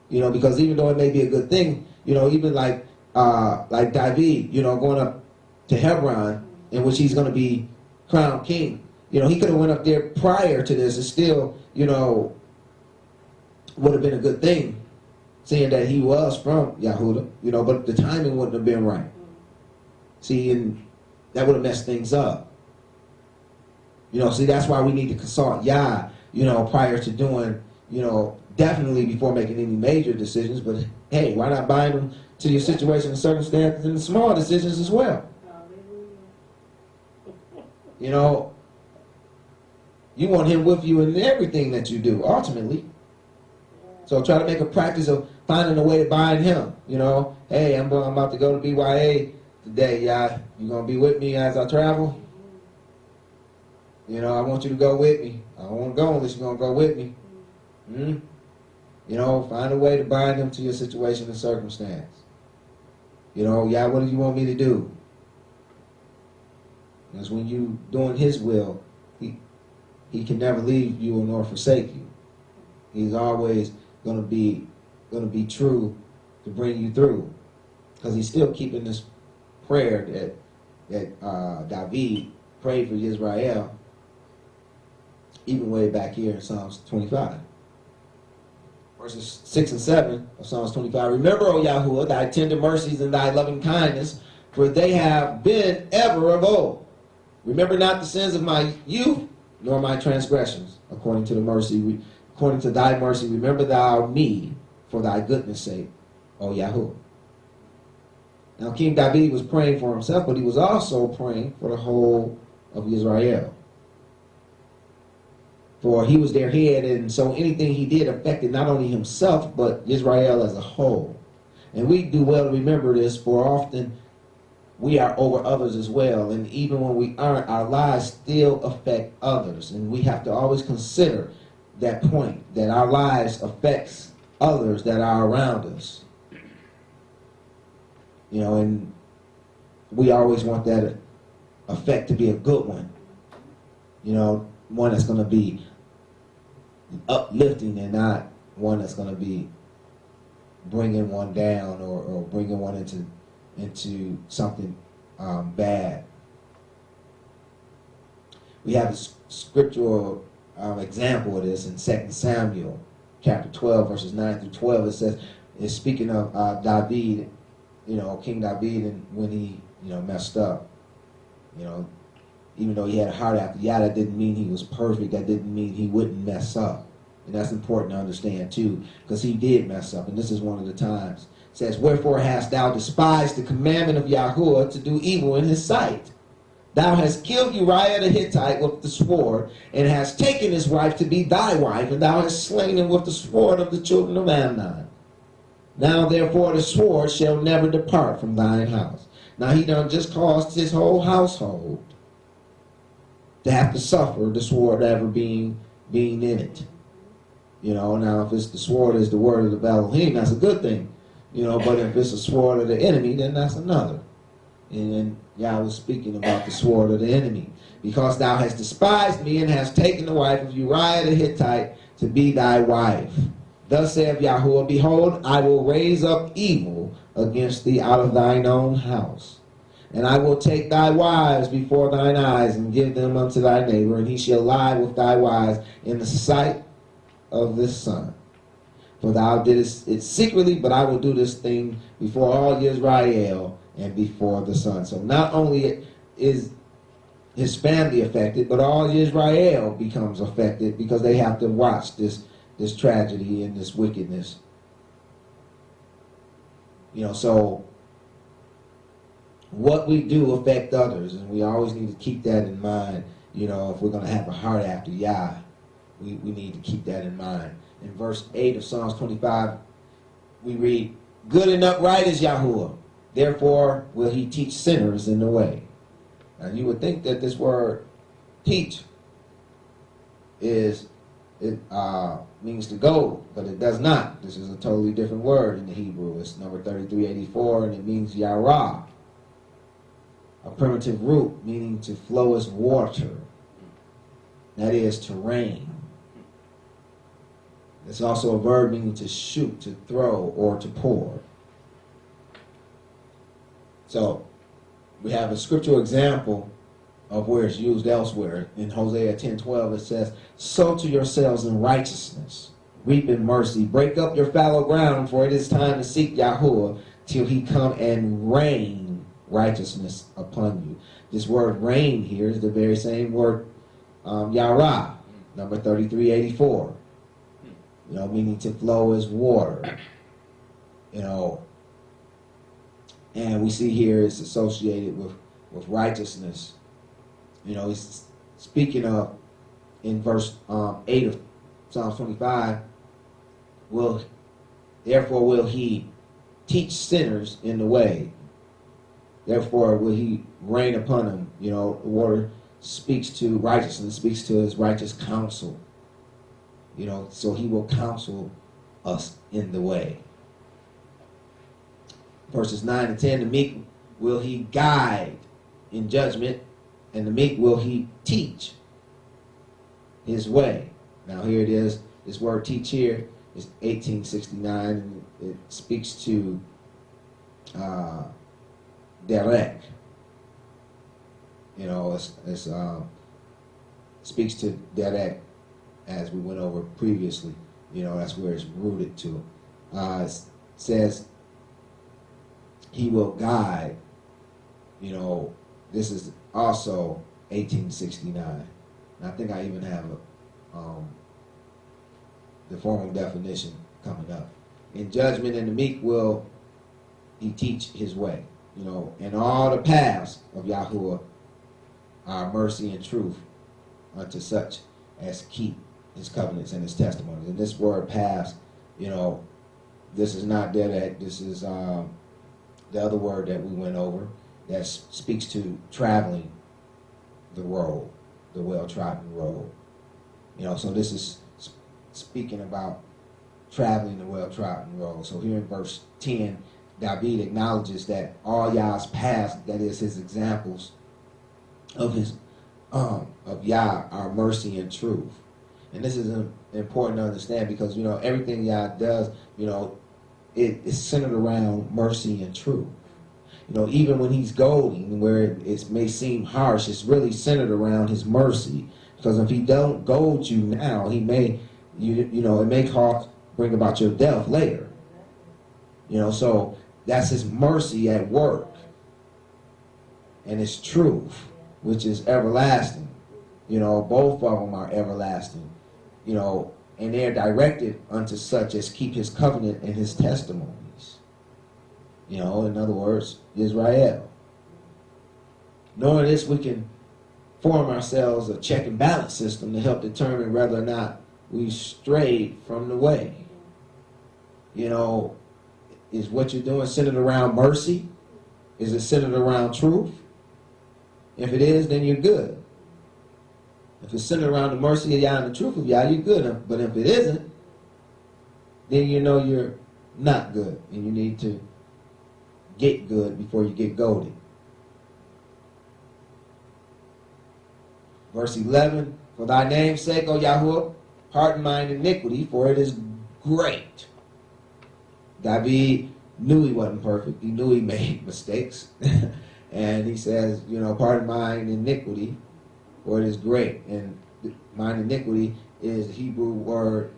Because even though it may be a good thing, even like David, going up to Hebron, in which he's going to be crowned king. He could have went up there prior to this and still, would have been a good thing, seeing that he was from Yahudah, but the timing wouldn't have been right. See, and that would have messed things up. See, that's why we need to consult Yah, prior to doing, definitely before making any major decisions, but hey, why not bind them to your situation and circumstances and small decisions as well? You want him with you in everything that you do, ultimately. So try to make a practice of finding a way to bind him. Hey, I'm about to go to BYA today, Yah. You going to be with me as I travel? You know, I want you to go with me. I don't want to go unless you're going to go with me. You know, find a way to bind him to your situation and circumstance. You know, yeah, what do you want me to do? Because when you doing his will, he can never leave you nor forsake you. He's always going to be true to bring you through. Because he's still keeping this prayer that David prayed for Israel, even way back here in Psalms 25. Verses 6 and 7 of Psalms 25. Remember, O Yahuwah, thy tender mercies and thy loving kindness, for they have been ever of old. Remember not the sins of my youth, nor my transgressions. According to thy mercy, remember thou me for thy goodness' sake, O Yahuwah. Now, King David was praying for himself, but he was also praying for the whole of Israel. For he was their head, and so anything he did affected not only himself, but Israel as a whole. And we do well to remember this, for often we are over others as well. And even when we aren't, our lives still affect others. And we have to always consider that point, that our lives affects others that are around us. You know, and we always want that effect to be a good one. You know, one that's going to be uplifting and not one that's going to be bringing one down or bringing one into something bad. We have a scriptural example of this in 2 Samuel chapter 12 verses 9 through 12. It says, it's speaking of David, you know, King David, and when he, you know, messed up. You know, even though he had a heart after Yah, that didn't mean he was perfect. That didn't mean he wouldn't mess up. And that's important to understand too, because he did mess up, and this is one of the times. It says, wherefore hast thou despised the commandment of Yahuwah to do evil in his sight? Thou hast killed Uriah the Hittite with the sword, and hast taken his wife to be thy wife, and thou hast slain him with the sword of the children of Ammon. Now therefore the sword shall never depart from thine house. Now he done just caused his whole household to have to suffer the sword ever being in it. You know, now if it's the sword is the word of the Elohim, that's a good thing. You know, but if it's a sword of the enemy, then that's another. And Yah was speaking about the sword of the enemy. Because thou hast despised me and hast taken the wife of Uriah the Hittite to be thy wife. Thus saith Yahuwah, behold, I will raise up evil against thee out of thine own house. And I will take thy wives before thine eyes and give them unto thy neighbor, and he shall lie with thy wives in the sight of this sun. For thou didst it secretly, but I will do this thing before all Israel and before the sun. So not only is his family affected, but all Israel becomes affected because they have to watch this tragedy and this wickedness. You know, so what we do affect others, and we always need to keep that in mind. You know, if we're going to have a heart after Yah, we need to keep that in mind. In verse 8 of Psalms 25, we read, good and upright is Yahuwah, therefore will he teach sinners in the way. Now you would think that this word teach means to go, but it does not. This is a totally different word in the Hebrew. It's number 3384, and it means Yarah, a primitive root meaning to flow as water. That is, to rain. It's also a verb meaning to shoot, to throw, or to pour. So, we have a scriptural example of where it's used elsewhere. In Hosea 10:12, it says, sow to yourselves in righteousness, reap in mercy, break up your fallow ground, for it is time to seek Yahuwah till he come and rain righteousness upon you. This word rain here is the very same word, Yarah, number 3384. You know, meaning to flow as water. You know, and we see here it's associated with righteousness. You know, he's speaking of, in verse 8 of Psalms 25, therefore will he teach sinners in the way. Therefore will he rain upon them. You know, the water speaks to righteousness, speaks to his righteous counsel. You know, so he will counsel us in the way. Verses 9 and 10, the meek will he guide in judgment, and the meek will he teach his way. Now here it is, this word teach here is 1869, and it speaks to derek. You know, it speaks to derek, as we went over previously. You know, that's where it's rooted to. It says he will guide. You know, this is also 1869. And I think I even have the formal definition coming up. In judgment, and the meek will he teach his way. You know, and all the paths of Yahuwah are mercy and truth unto such as keep his covenants and his testimonies. And this word paths, you know, this is not derek. This is the other word that we went over that speaks to traveling the road, the well-trodden road. You know, so this is speaking about traveling the well-trodden road. So here in verse 10, David acknowledges that all Yah's paths, that is his examples of his of Yah, are mercy and truth. And this is important to understand because, you know, everything Yah does, you know, it is centered around mercy and truth. You know, even when he's goading, where it may seem harsh, it's really centered around his mercy. Because if he don't goad you now, he may, you know, it may bring about your death later. You know, so that's his mercy at work. And his truth, which is everlasting. You know, both of them are everlasting. You know, and they're directed unto such as keep his covenant and his testimonies. You know, in other words, Israel. Knowing this, we can form ourselves a check and balance system to help determine whether or not we strayed from the way. You know, is what you're doing centered around mercy? Is it centered around truth? If it is, then you're good. If it's centered around the mercy of Yah and the truth of Yah, you're good. But if it isn't, then you know you're not good. And you need to get good before you get goaded. Verse 11, for thy name's sake, O Yahuwah, pardon mine iniquity, for it is great. David knew he wasn't perfect. He knew he made mistakes. And he says, you know, pardon mine iniquity, for it is great. And mine iniquity is the Hebrew word,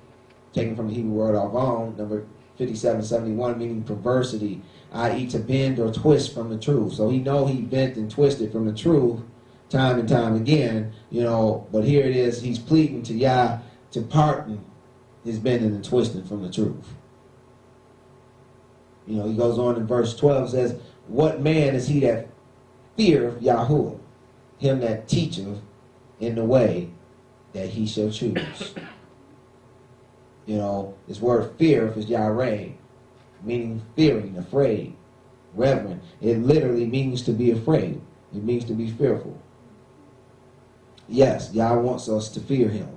taken from the Hebrew word avon, number 5771, meaning perversity, i.e. to bend or twist from the truth. So he know he bent and twisted from the truth time and time again, you know, but here it is, he's pleading to Yah to pardon his bending and twisting from the truth. You know, he goes on in verse 12, says, what man is he that feareth Yahuwah? Him that teacheth in the way that he shall choose. You know, this word fear is Yareh, meaning fearing, afraid, reverent. It literally means to be afraid. It means to be fearful. Yes, Yah wants us to fear him.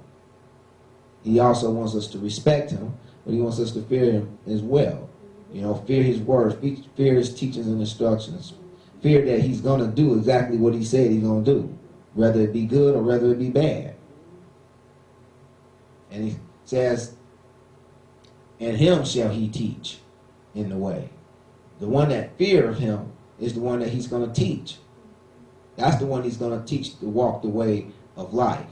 He also wants us to respect him, but he wants us to fear him as well. You know, fear his words, fear his teachings and instructions. Fear that he's going to do exactly what he said he's going to do, whether it be good or whether it be bad. And he says, and him shall he teach in the way. The one that fear of him is the one that he's going to teach. That's the one he's going to teach to walk the way of life.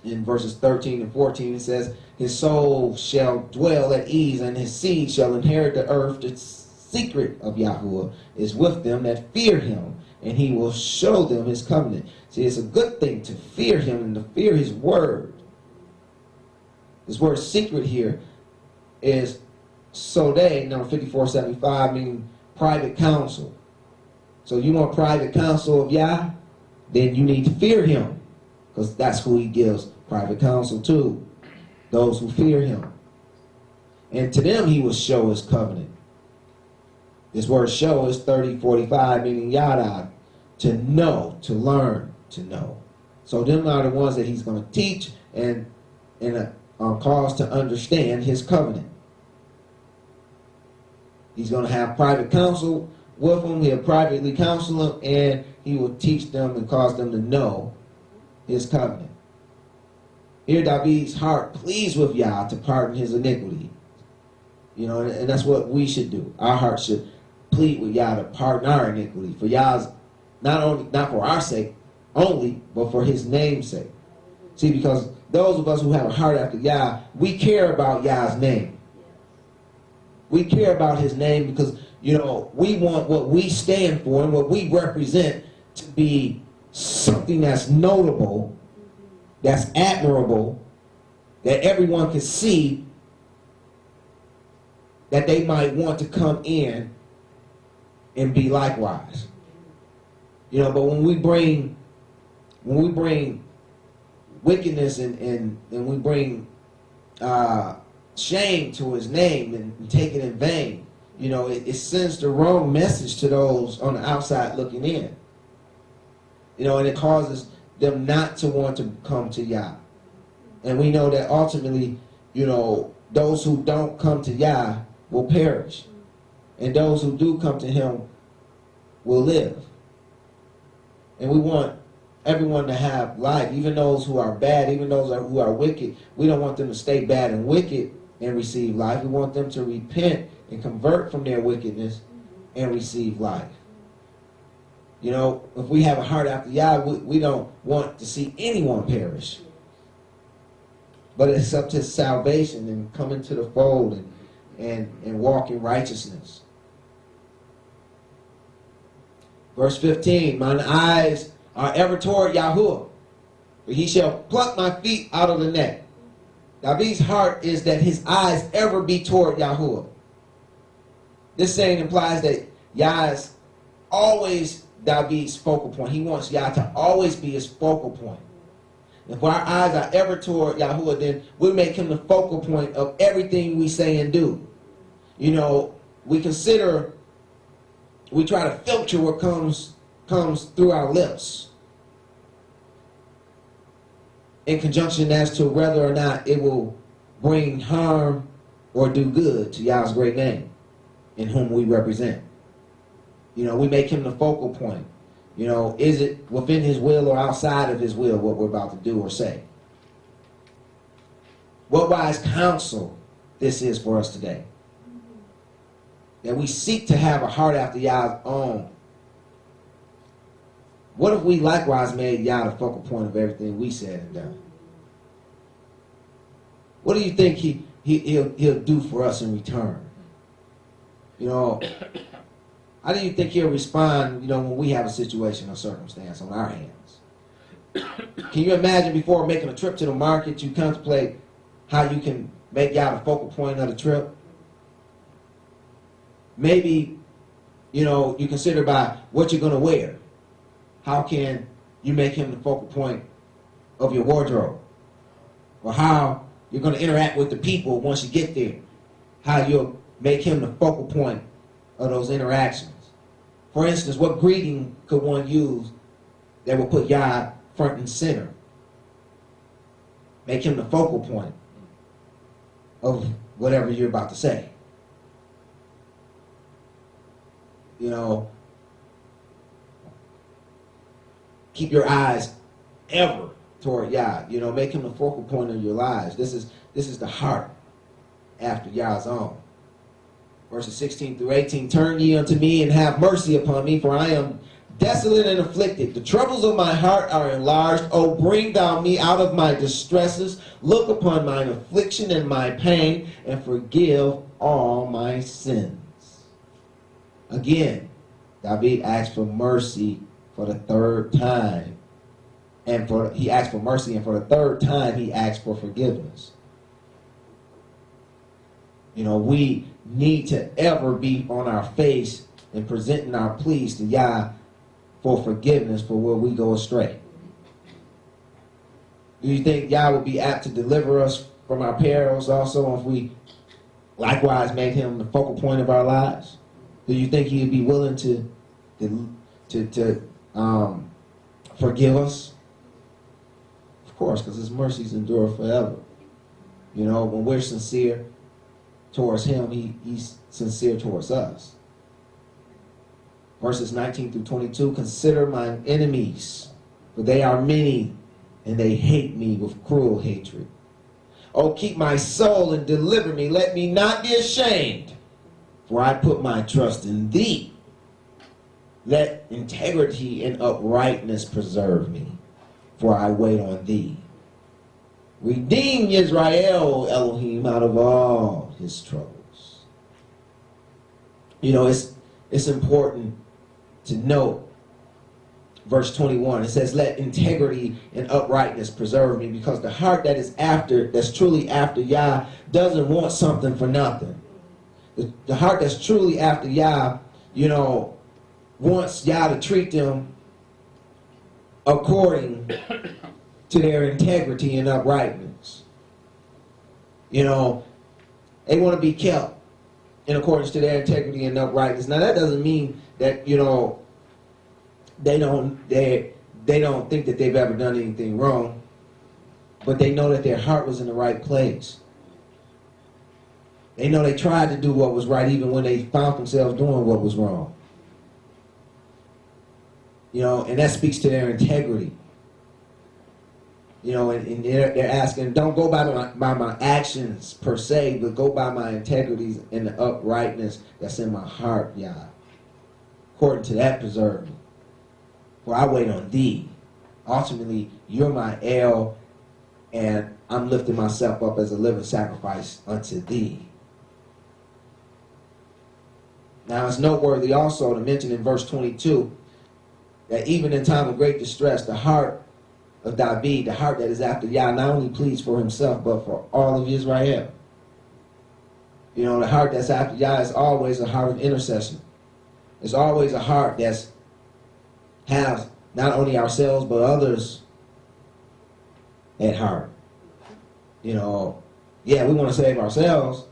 In verses 13 and 14 it says, his soul shall dwell at ease, and his seed shall inherit the earth. The secret of Yahuwah is with them that fear him, and he will show them his covenant. See, it's a good thing to fear him and to fear his word. This word secret here is Sodeh, number 5475, meaning private counsel. So you want private counsel of Yah, then you need to fear him, because that's who he gives private counsel to, those who fear him. And to them he will show his covenant. This word show is 3045, meaning yada, to know, to learn, to know. So them are the ones that he's going to teach and cause to understand his covenant. He's going to have private counsel with them. He'll privately counsel them, and he will teach them and cause them to know his covenant. Here David's heart pleads with Yah to pardon his iniquity. You know, and that's what we should do. Our heart should plead with Yah to pardon our iniquity. For Yah's, not for our sake only, but for his name's sake. See, because those of us who have a heart after Yah, we care about Yah's name. We care about his name because, you know, we want what we stand for and what we represent to be something that's notable, that's admirable, that everyone can see, that they might want to come in and be likewise. You know, but when we bring wickedness and we bring shame to his name and take it in vain, you know, it sends the wrong message to those on the outside looking in. You know, and it causes them not to want to come to Yah. And we know that ultimately, you know, those who don't come to Yah will perish. And those who do come to him will live. And we want everyone to have life, even those who are bad, even those who are wicked. We don't want them to stay bad and wicked and receive life. We want them to repent and convert from their wickedness and receive life. You know, if we have a heart after Yah, we don't want to see anyone perish. But it's up to salvation and come into the fold and walk in righteousness. Verse 15, mine eyes are ever toward Yahuwah, for he shall pluck my feet out of the net. David's heart is that his eyes ever be toward Yahuwah. This saying implies that Yah is always David's focal point. He wants Yah to always be his focal point. If our eyes are ever toward Yahuwah, then we make him the focal point of everything we say and do. You know, we try to filter what comes through our lips in conjunction as to whether or not it will bring harm or do good to Yah's great name in whom we represent. You know, we make him the focal point. You know, is it within his will or outside of his will what we're about to do or say? What wise counsel this is for us today. That we seek to have a heart after Yah's own. What if we likewise made Yah the focal point of everything we said and done? What do you think he'll do for us in return? You know, how do you think he'll respond, you know, when we have a situation or circumstance on our hands? Can you imagine before making a trip to the market, you contemplate how you can make Yah the focal point of the trip? Maybe, you know, you consider by what you're going to wear. How can you make him the focal point of your wardrobe? Or how you're going to interact with the people once you get there. How you'll make him the focal point of those interactions. For instance, what greeting could one use that will put Yah front and center? Make him the focal point of whatever you're about to say. You know, keep your eyes ever toward Yah. You know, make him the focal point of your lives. This is the heart after Yah's own. Verses 16 through 18, turn ye unto me and have mercy upon me, for I am desolate and afflicted. The troubles of my heart are enlarged. O bring thou me out of my distresses. Look upon mine affliction and my pain, and forgive all my sins. Again, David asked for mercy for the third time. He asked for mercy, and for the third time he asked for forgiveness. You know, we need to ever be on our face and presenting our pleas to Yah for forgiveness for where we go astray. Do you think Yah would be apt to deliver us from our perils also if we likewise made him the focal point of our lives? Do you think he would be willing to forgive us? Of course, because his mercies endure forever. You know, when we're sincere towards him, he's sincere towards us. Verses 19 through 22, consider mine enemies, for they are many, and they hate me with cruel hatred. Oh, keep my soul and deliver me. Let me not be ashamed, for I put my trust in thee. Let integrity and uprightness preserve me, for I wait on thee. Redeem Israel, Elohim, out of all his troubles. You know, it's important to note verse 21. It says, let integrity and uprightness preserve me, because the heart that's truly after Yah doesn't want something for nothing. The heart that's truly after Yah, you know, wants Yah to treat them according to their integrity and uprightness. You know, they want to be kept in accordance to their integrity and uprightness. Now that doesn't mean that, you know, they don't think that they've ever done anything wrong, but they know that their heart was in the right place. They know they tried to do what was right even when they found themselves doing what was wrong. You know, and that speaks to their integrity. You know, and they're asking, don't go by my actions per se, but go by my integrities and the uprightness that's in my heart, Yah. According to that, preserve me. For I wait on thee. Ultimately, you're my El, and I'm lifting myself up as a living sacrifice unto thee. Now, it's noteworthy also to mention in verse 22 that even in time of great distress, the heart of David, the heart that is after Yah, not only pleads for himself, but for all of Israel. You know, the heart that's after Yah is always a heart of intercession. It's always a heart that's have not only ourselves, but others at heart. You know, yeah, we want to save ourselves,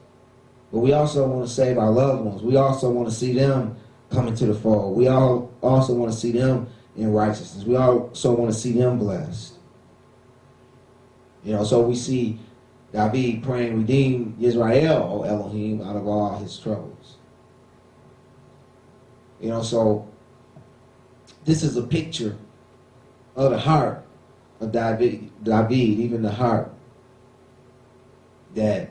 but we also want to save our loved ones. We also want to see them come into the fold. We all also want to see them in righteousness. We also want to see them blessed. You know, so we see David praying, redeem Israel, O Elohim, out of all his troubles. You know, so this is a picture of the heart of David, even the heart that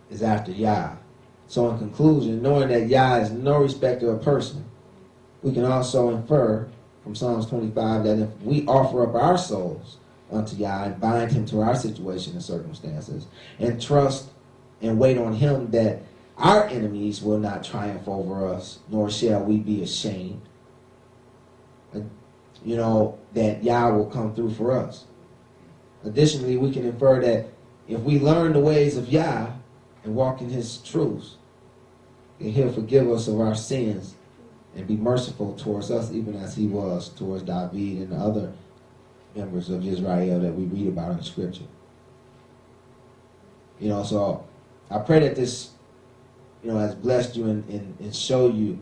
is after Yah. So in conclusion, knowing that Yah is no respecter of person, we can also infer from Psalms 25 that if we offer up our souls unto Yah and bind him to our situation and circumstances and trust and wait on him, that our enemies will not triumph over us, nor shall we be ashamed. You know, that Yah will come through for us. Additionally, we can infer that if we learn the ways of Yah and walk in his truths, then he'll forgive us of our sins and be merciful towards us, even as he was towards David and the other members of Israel that we read about in the scripture. You know, so I pray that this, you know, has blessed you and show you,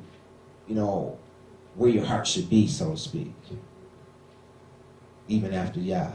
you know, where your heart should be, so to speak, even after Yah.